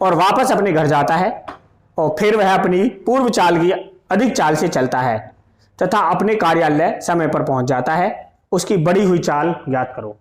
और वापस अपने घर जाता है। और फिर वह अपनी पूर्व चाल की अधिक चाल से चलता है तथा अपने कार्यालय समय पर पहुंच जाता है। उसकी बढ़ी हुई चाल ज्ञात करो।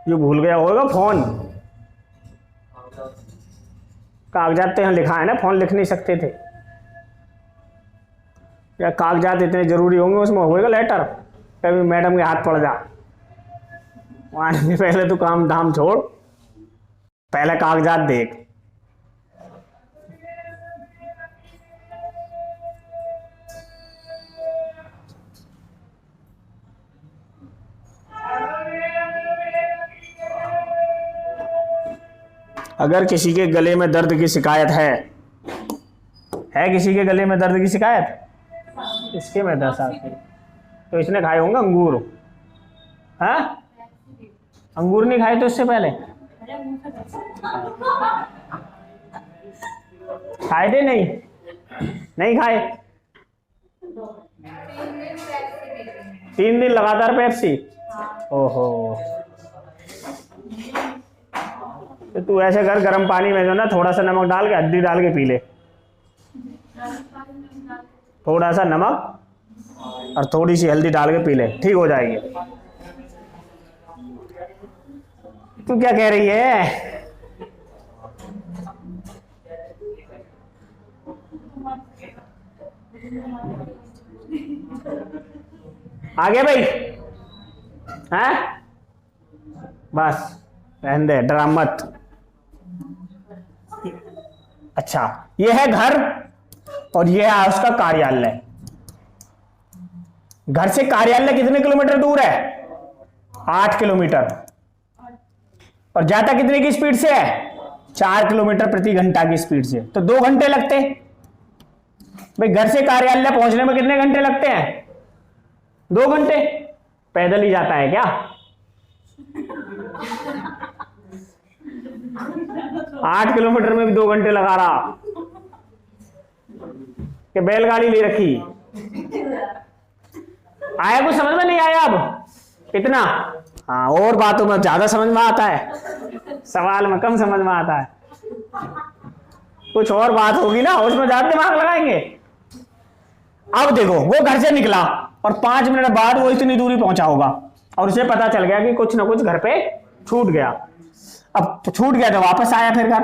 जो भूल गया होगा फोन, कागजात तो यहाँ लिखा है ना, फोन लिख नहीं सकते थे या कागजात इतने जरूरी होंगे उसमें होगा लेटर, कभी मैडम के हाथ पड़ जा। आने से पहले तो काम धाम छोड़, पहले कागजात देख। अगर किसी के गले में दर्द की शिकायत है किसी के गले में दर्द की शिकायत, इसके में 10 आते तो इसने खाए होंगे अंगूर। हाँ, अंगूर नहीं खाए तो इससे पहले खाए थे? नहीं खाए। 3 दिन लगातार पेप्सी। ओहो, तो तू ऐसे कर, गर्म पानी में जो ना थोड़ा सा नमक डाल के, हल्दी डाल के पी ले। थोड़ा सा नमक और थोड़ी सी हल्दी डाल के पी ले, ठीक हो जाएगी। तू क्या कह रही है? आगे भाई, हैं? बस रहने दे, डरा मत। अच्छा, ये है घर और ये है उसका कार्यालय। घर से कार्यालय कितने किलोमीटर दूर है? 8 किलोमीटर। और जाता कितने की स्पीड से है? 4 किलोमीटर प्रति घंटा की स्पीड से। तो 2 घंटे लगते। भाई घर से कार्यालय पहुंचने में कितने घंटे लगते हैं? 2 घंटे। पैदल ही जाता है क्या? 8 किलोमीटर में भी 2 घंटे लगा रहा कि बैलगाड़ी ले रखी। आया कुछ समझ में नहीं आया? अब इतना, हाँ, और बातों में ज्यादा समझ में आता है, सवाल में कम समझ में आता है। कुछ और बात होगी ना, उसमें ज्यादा दिमाग लगाएंगे। अब देखो, वो घर से निकला और 5 मिनट बाद वो इतनी दूरी पहुंचा होगा और उसे पता चल गया कि कुछ ना कुछ घर पे छूट गया। अब छूट गया तो वापस आया फिर घर,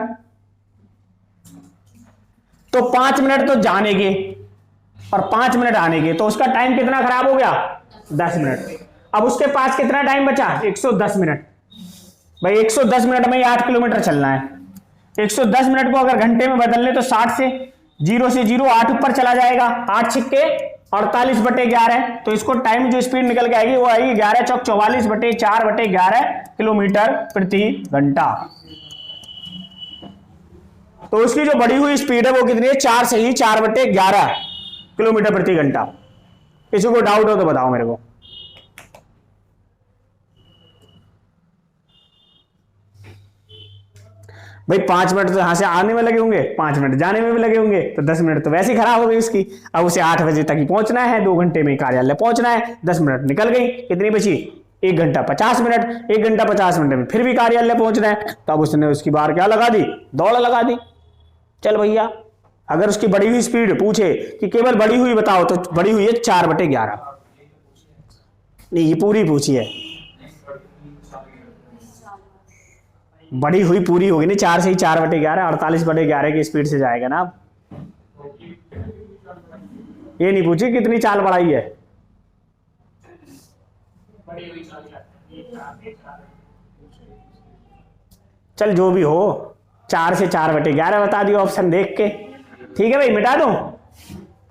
तो 5 मिनट तो जाने के और 5 मिनट आने के, तो उसका टाइम कितना खराब हो गया? 10 मिनट। अब उसके पास कितना टाइम बचा? 110 मिनट। भाई 110 मिनट में 8 किलोमीटर चलना है। 110 मिनट को अगर घंटे में बदल ले तो 60 से 0 8 ऊपर चला जाएगा। 8 छिक्के 48/11। तो इसको टाइम जो स्पीड निकल के आएगी वो आएगी 11 चौक 44/4/11 किलोमीटर प्रति घंटा। तो उसकी जो बढ़ी हुई स्पीड है वो कितनी है? 4 से ही 4/11 किलोमीटर प्रति घंटा। किसी को डाउट हो तो बताओ मेरे को। भाई 5 मिनट तो यहां से आने में लगे होंगे, 5 मिनट जाने में भी लगे होंगे, तो 10 मिनट तो वैसे ही खराब हो गई उसकी। अब उसे 8 बजे तक ही पहुंचना है, 2 घंटे में कार्यालय पहुंचना है। 10 मिनट निकल गई, कितनी बची? 1 घंटा 50 मिनट। 1 घंटा 50 मिनट में फिर भी कार्यालय पहुंचना है, तो अब उसने उसकी बार क्या लगा दी? दौड़ लगा दी। चल भैया, अगर उसकी बढ़ी हुई स्पीड पूछे कि केवल बढ़ी हुई बताओ, तो बढ़ी हुई है 4/11। नहीं, ये पूरी पूछी है, बढ़ी हुई पूरी होगी नहीं। 4 से ही 4/11 48/11 की स्पीड से जाएगा ना। ये नहीं पूछी कितनी चाल बढ़ाई है। चल जो भी हो, 4 से 4/11 बता दियो ऑप्शन देख के। ठीक है भाई, मिटा दूं?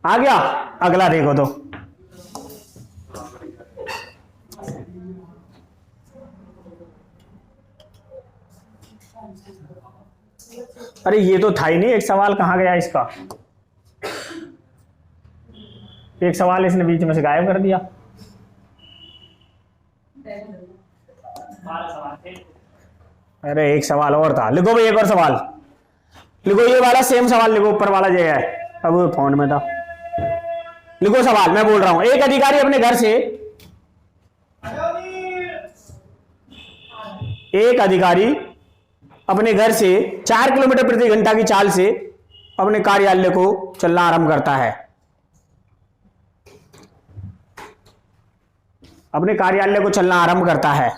आ गया? अगला देखो तो। अरे ये तो था ही नहीं, एक सवाल कहाँ गया इसका? एक सवाल इसने बीच में से गायब कर दिया। अरे एक सवाल और था, लिखो भाई एक और सवाल लिखो, ये वाला सेम सवाल लिखो, ऊपर वाला जो है, अब वो फोन में था। लिखो सवाल, मैं बोल रहा हूं, एक अधिकारी अपने घर से अपने घर से 4 किलोमीटर प्रति घंटा की चाल से अपने कार्यालय को चलना आरंभ करता है। अपने कार्यालय को चलना आरंभ करता है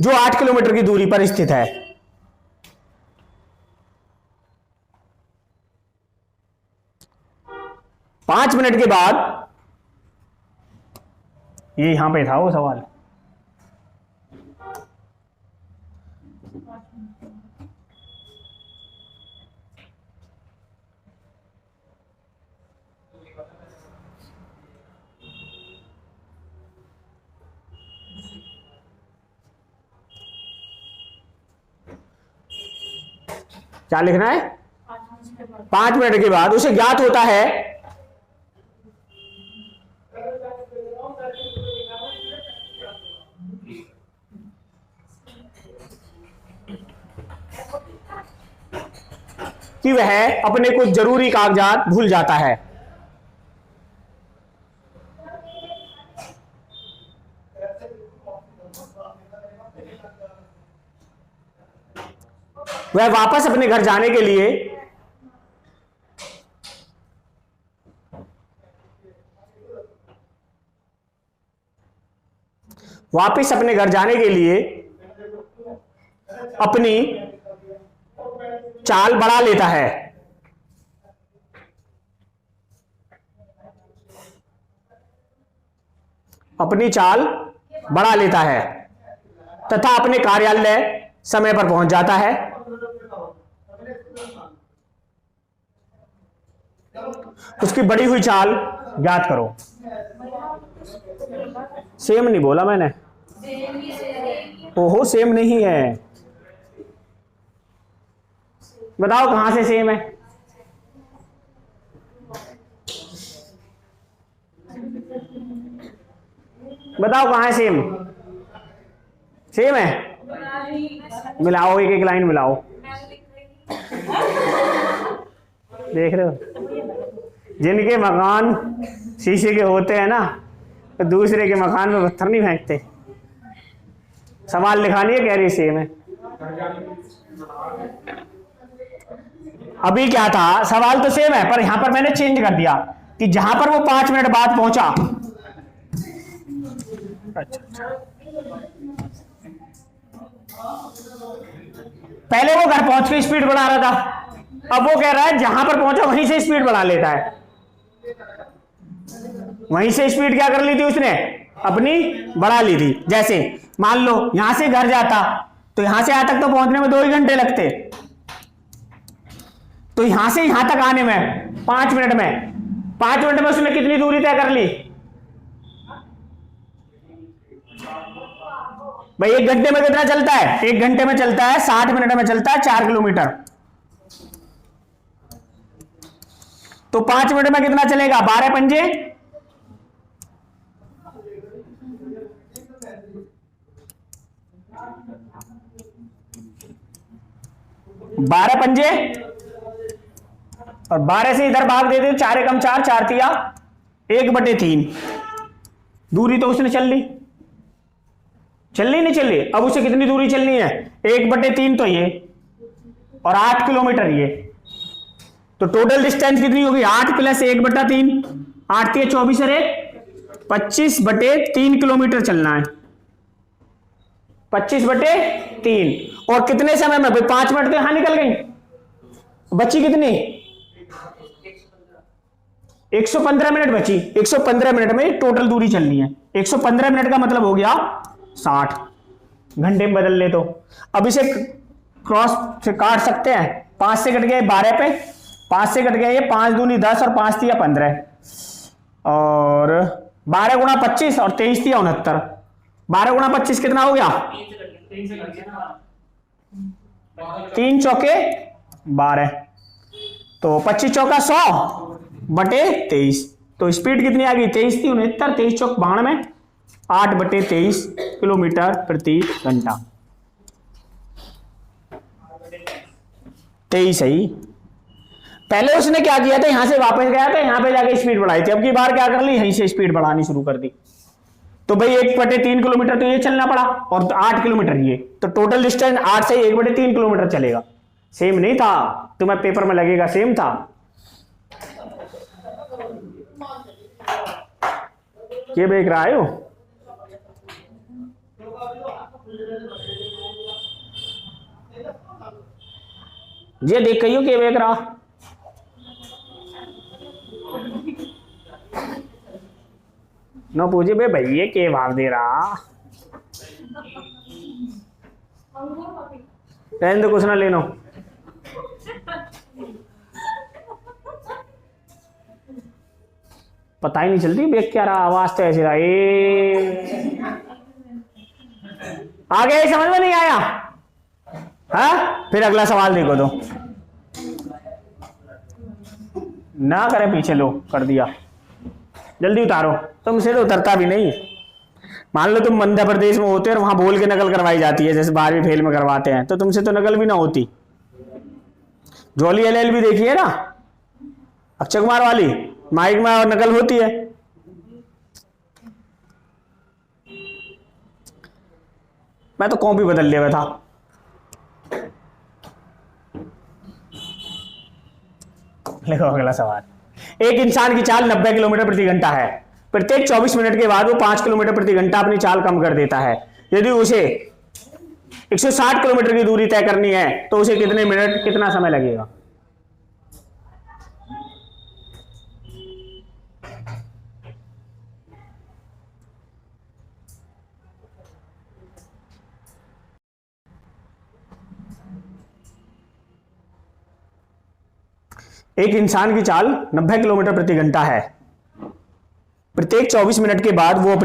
जो 8 किलोमीटर की दूरी पर स्थित है। पांच मिनट के बाद, ये यहां पे था वो सवाल, क्या लिखना है? 5 मिनट के बाद उसे ज्ञात होता है कि वह अपने कुछ जरूरी कागजात भूल जाता है। वह वापस अपने घर जाने के लिए अपनी चाल बढ़ा लेता है। अपनी चाल बढ़ा लेता है तथा अपने कार्यालय समय पर पहुंच जाता है। उसकी बढ़ी हुई चाल ज्ञात करो। सेम नहीं बोला मैंने, ओहो सेम नहीं है। बताओ कहां से सेम है? बताओ कहां है सेम? सेम है, मिलाओ, एक एक लाइन मिलाओ। देख रहे हो, जिनके मकान शीशे के होते हैं ना, तो दूसरे के मकान में पत्थर नहीं फेंकते। सवाल लिखा नहीं है, कह रही सेम है। अभी क्या था, सवाल तो सेम है, पर यहां पर मैंने चेंज कर दिया कि जहां पर वो 5 मिनट बाद पहुंचा, अच्छा, पहले वो घर पहुंच के स्पीड बढ़ा रहा था, अब वो कह रहा है जहां पर पहुंचा वहीं से स्पीड बढ़ा लेता है। वहीं से स्पीड क्या कर ली थी उसने? अपनी बढ़ा ली थी। जैसे मान लो यहां से घर जाता तो यहां से यहां तक तो पहुंचने में 2 ही घंटे लगते, तो यहां से यहां तक आने में 5 मिनट में, 5 मिनट में उसने कितनी दूरी तय कर ली भाई? 1 घंटे में कितना चलता है? 1 घंटे में चलता है 60 मिनट में चलता है 4 किलोमीटर, तो 5 मिनट में कितना चलेगा? 12 पंजे 12 पंजे, और 12 से इधर भाग देते 4 एकम 4, 4 तिया 1/3। दूरी तो उसने चल ली, नहीं चल ली? अब उसे कितनी दूरी चलनी है? 1/3 तो ये, और 8 किलोमीटर ये, तो टोटल डिस्टेंस कितनी होगी? 8 + 1/3, 8 तिया 24 और 1 25/3 किलोमीटर चलना है। 25/3, और कितने समय में? भाई 5 मिनट तो यहां निकल गई, बची कितनी? 115 मिनट बची। 115 मिनट में टोटल दूरी चलनी है। 115 मिनट का मतलब हो गया 60 घंटे में बदल ले तो। अब इसे क्रॉस से काट सकते हैं, 5 से कट गया 12 पे, 5 से कट गया ये 5 दूनी 10 और 5 तिया 15, और 12 × 25 और 23 तिया 69, 12 गुणा 25 कितना हो गया? 3 चौके 12, तो 25 चौका 100 बटे 23, तो स्पीड कितनी आ गई? 23 थी 69, 23 चौक 92, 8 बटे 23 किलोमीटर प्रति घंटा। 23 ही। पहले उसने क्या किया था, यहां से वापस गया था, यहां पे जाके स्पीड बढ़ाई थी, अब की बार क्या कर ली, यहीं से स्पीड बढ़ानी शुरू कर दी। तो भाई 1/3 किलोमीटर तो ये चलना पड़ा और 8 किलोमीटर ये, तो टोटल डिस्टेंस 8 से 1/3 किलोमीटर चलेगा। सेम नहीं था, तुम्हें पेपर में लगेगा सेम था। ये देख रहा है ये देख कहियो के देख रहा। न पूछे बे भैया के भाव दे रहा, रहने दो कुछ ना लेनो। पता ही नहीं चलती देख क्या रहा, आवाज तो ऐसे रहा। आगे समझ में नहीं आया? हाँ, फिर अगला सवाल देखो तो ना करे पीछे, लो कर दिया, जल्दी उतारो। तुमसे तो उतरता भी नहीं। मान लो तुम मध्य प्रदेश में होते और वहां बोल के नकल करवाई जाती है, जैसे 12वीं फेल में करवाते हैं, तो तुमसे तो नकल भी ना होती। जॉली LLB देखी है ना, अक्षय कुमार वाली, माइक में और नकल होती है। मैं तो कॉपी बदल लिया था। देखो अगला सवाल, एक इंसान की चाल 90 किलोमीटर प्रति घंटा है। प्रत्येक 24 मिनट के बाद वो 5 किलोमीटर प्रति घंटा अपनी चाल कम कर देता है। यदि उसे 160 किलोमीटर की दूरी तय करनी है तो उसे कितने मिनट, कितना समय लगेगा? एक इंसान की चाल 90 किलोमीटर प्रति घंटा है। प्रत्येक 24 मिनट के बाद वो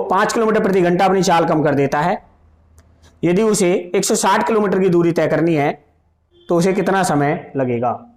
5 किलोमीटर प्रति घंटा अपनी चाल कम कर देता है। यदि उसे 160 किलोमीटर की दूरी तय करनी है तो उसे कितना समय लगेगा?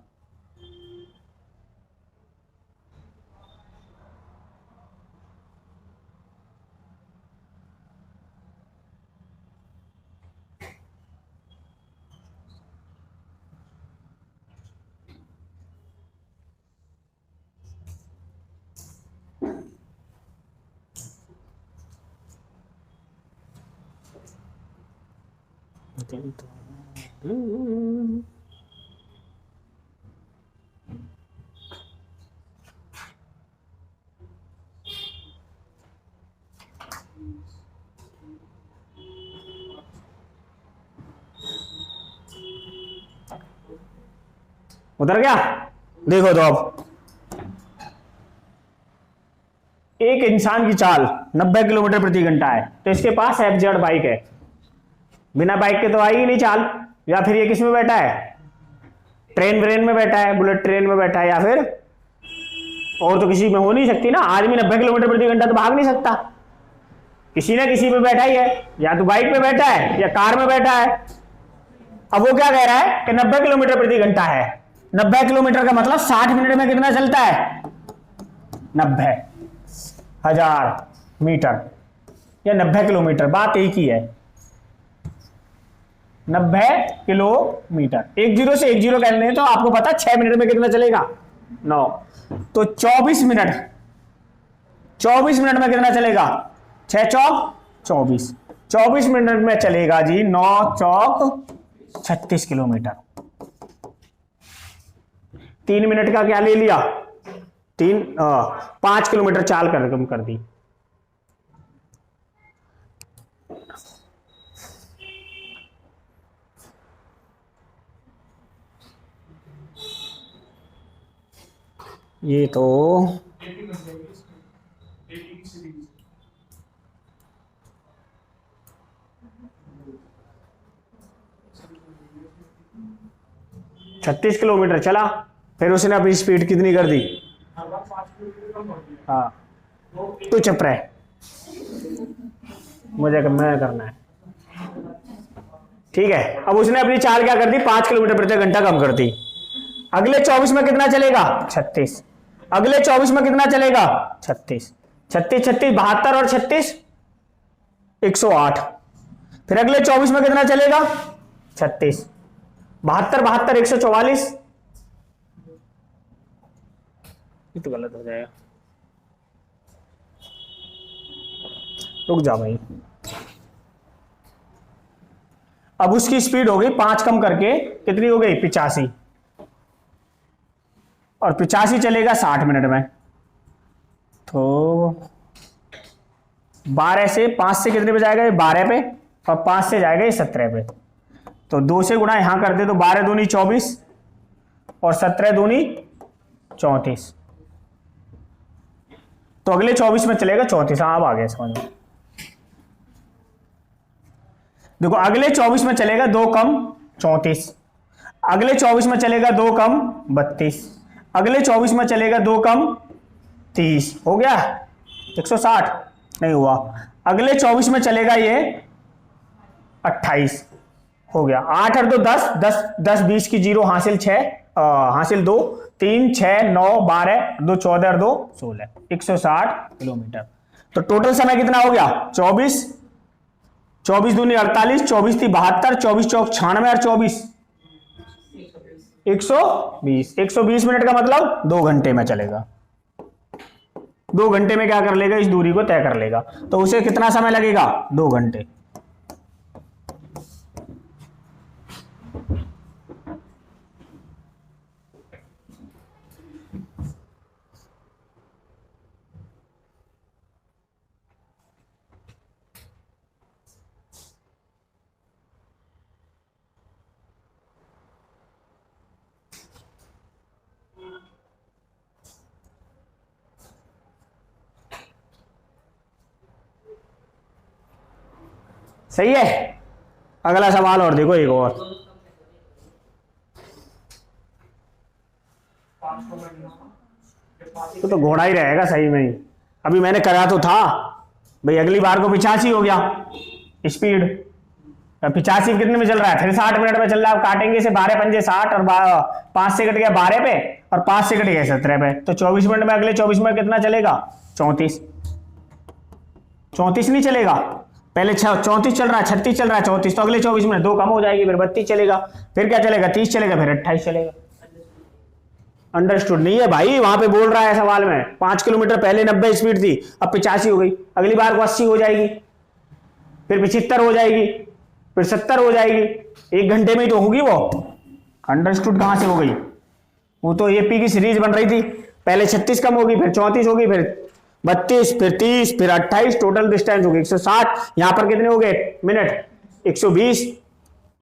उतर गया? देखो तो अब एक इंसान की चाल 90 किलोमीटर प्रति घंटा है, तो इसके पास FZ बाइक है। बिना बाइक के तो आई ही नहीं चाल। या फिर ये किस में बैठा है? ट्रेन में बैठा है, बुलेट ट्रेन में बैठा है, या फिर और तो किसी में हो नहीं सकती ना। आदमी 90 किलोमीटर प्रति घंटा तो भाग नहीं सकता, किसी ना किसी पे बैठा ही है, या तो बाइक पे बैठा है या कार में बैठा है। अब वो क्या कह रहा है कि 90 किलोमीटर प्रति घंटा है। 90 किलोमीटर का मतलब 60 मिनट में कितना चलता है? 90,000 मीटर या 90 किलोमीटर, बात एक ही है। 90 किलोमीटर, 1 0 से 1 0 कर लें तो आपको पता 6 मिनट में कितना चलेगा? 9। तो 24 मिनट में कितना चलेगा? 6 चौक 24, 24 मिनट में चलेगा जी 9 चौक 36 किलोमीटर। 3 मिनट का क्या ले लिया? 5 किलोमीटर चाल कम कर दी। ये तो 36 किलोमीटर चला, फिर उसने अपनी स्पीड कितनी कर दी? हाँ, तो चुप रहे। मैं करना है। ठीक है, अब उसने अपनी चाल क्या कर दी, 5 किलोमीटर प्रति घंटा कम कर दी। अगले 24 में कितना चलेगा, 36। अगले 24 में कितना चलेगा, 36। 36 36 72 और 36 108। फिर अगले 24 में कितना चलेगा, 36 72 72 144। ये तो गलत हो जाएगा, रुक जा भाई। अब उसकी स्पीड हो गई 5 कम करके कितनी हो गई, 85। और 85 चलेगा 60 मिनट में। तो 12 से 5 से कितने पे जाएगा, ये 12 पे, और 5 से जाएगा ये 17 पे। तो 2 से गुणा यहां कर दे तो 12 दूनी 24 और 17 दूनी 34। तो अगले 24 में चलेगा 34। हाँ, अब आ गया समझ में। देखो अगले 24 में चलेगा 2 कम 34। अगले 24 में चलेगा 2 कम 32। अगले 24 में चलेगा 2 कम 30। हो गया 160, नहीं हुआ। अगले 24 में चलेगा ये 28। हो गया 8 और 2 10 10 10 20 की 0 हासिल 6 हासिल 2 3 6 9 12 2 14 और 2 16 160 किलोमीटर। तो टोटल समय कितना हो गया, 24 24 दूनी 48 24 थी 72 24 चौक 96 और 24 120 मिनट का मतलब 2 घंटे में चलेगा। 2 घंटे में क्या कर लेगा, इस दूरी को तय कर लेगा। तो उसे कितना समय लगेगा, 2 घंटे। सही है। अगला सवाल और देखो, एक और। तो घोड़ा ही रहेगा सही में ही। अभी मैंने करा तो था भाई, अगली बार को 85 हो गया स्पीड। 85 कितने में चल रहा है, फिर 60 मिनट में चल रहा है। काटेंगे इसे 12 पंजे 60 और 5 से कट गया 12 पे और 5 से कट गया 17 पे। तो 24 मिनट में अगले 24 मिनट कितना चलेगा, 34। 34 नहीं चलेगा, पहले 34 चल रहा है, 36 चल रहा है, 34। तो अगले 24 मिनट 2 कम हो जाएगी, फिर 32 चलेगा, फिर क्या चलेगा, 30 चलेगा, फिर 28 चलेगा। अंडरस्टूड नहीं है भाई, वहां पे बोल रहा है सवाल में 5 किलोमीटर पहले 90 स्पीड थी, अब 85 हो गई। अगली बार को 80 हो जाएगी, फिर 75 हो जाएगी, फिर 70 हो जाएगी। 1 घंटे में ही तो होगी वो। अंडरस्टूड कहां से हो गई, वो तो एपी की सीरीज बन रही थी। पहले 36 कम होगी, फिर 34 होगी, फिर 32, फिर 30, फिर 28। टोटल डिस्टेंस होगी 160। यहां पर कितने हो गए मिनट, 120।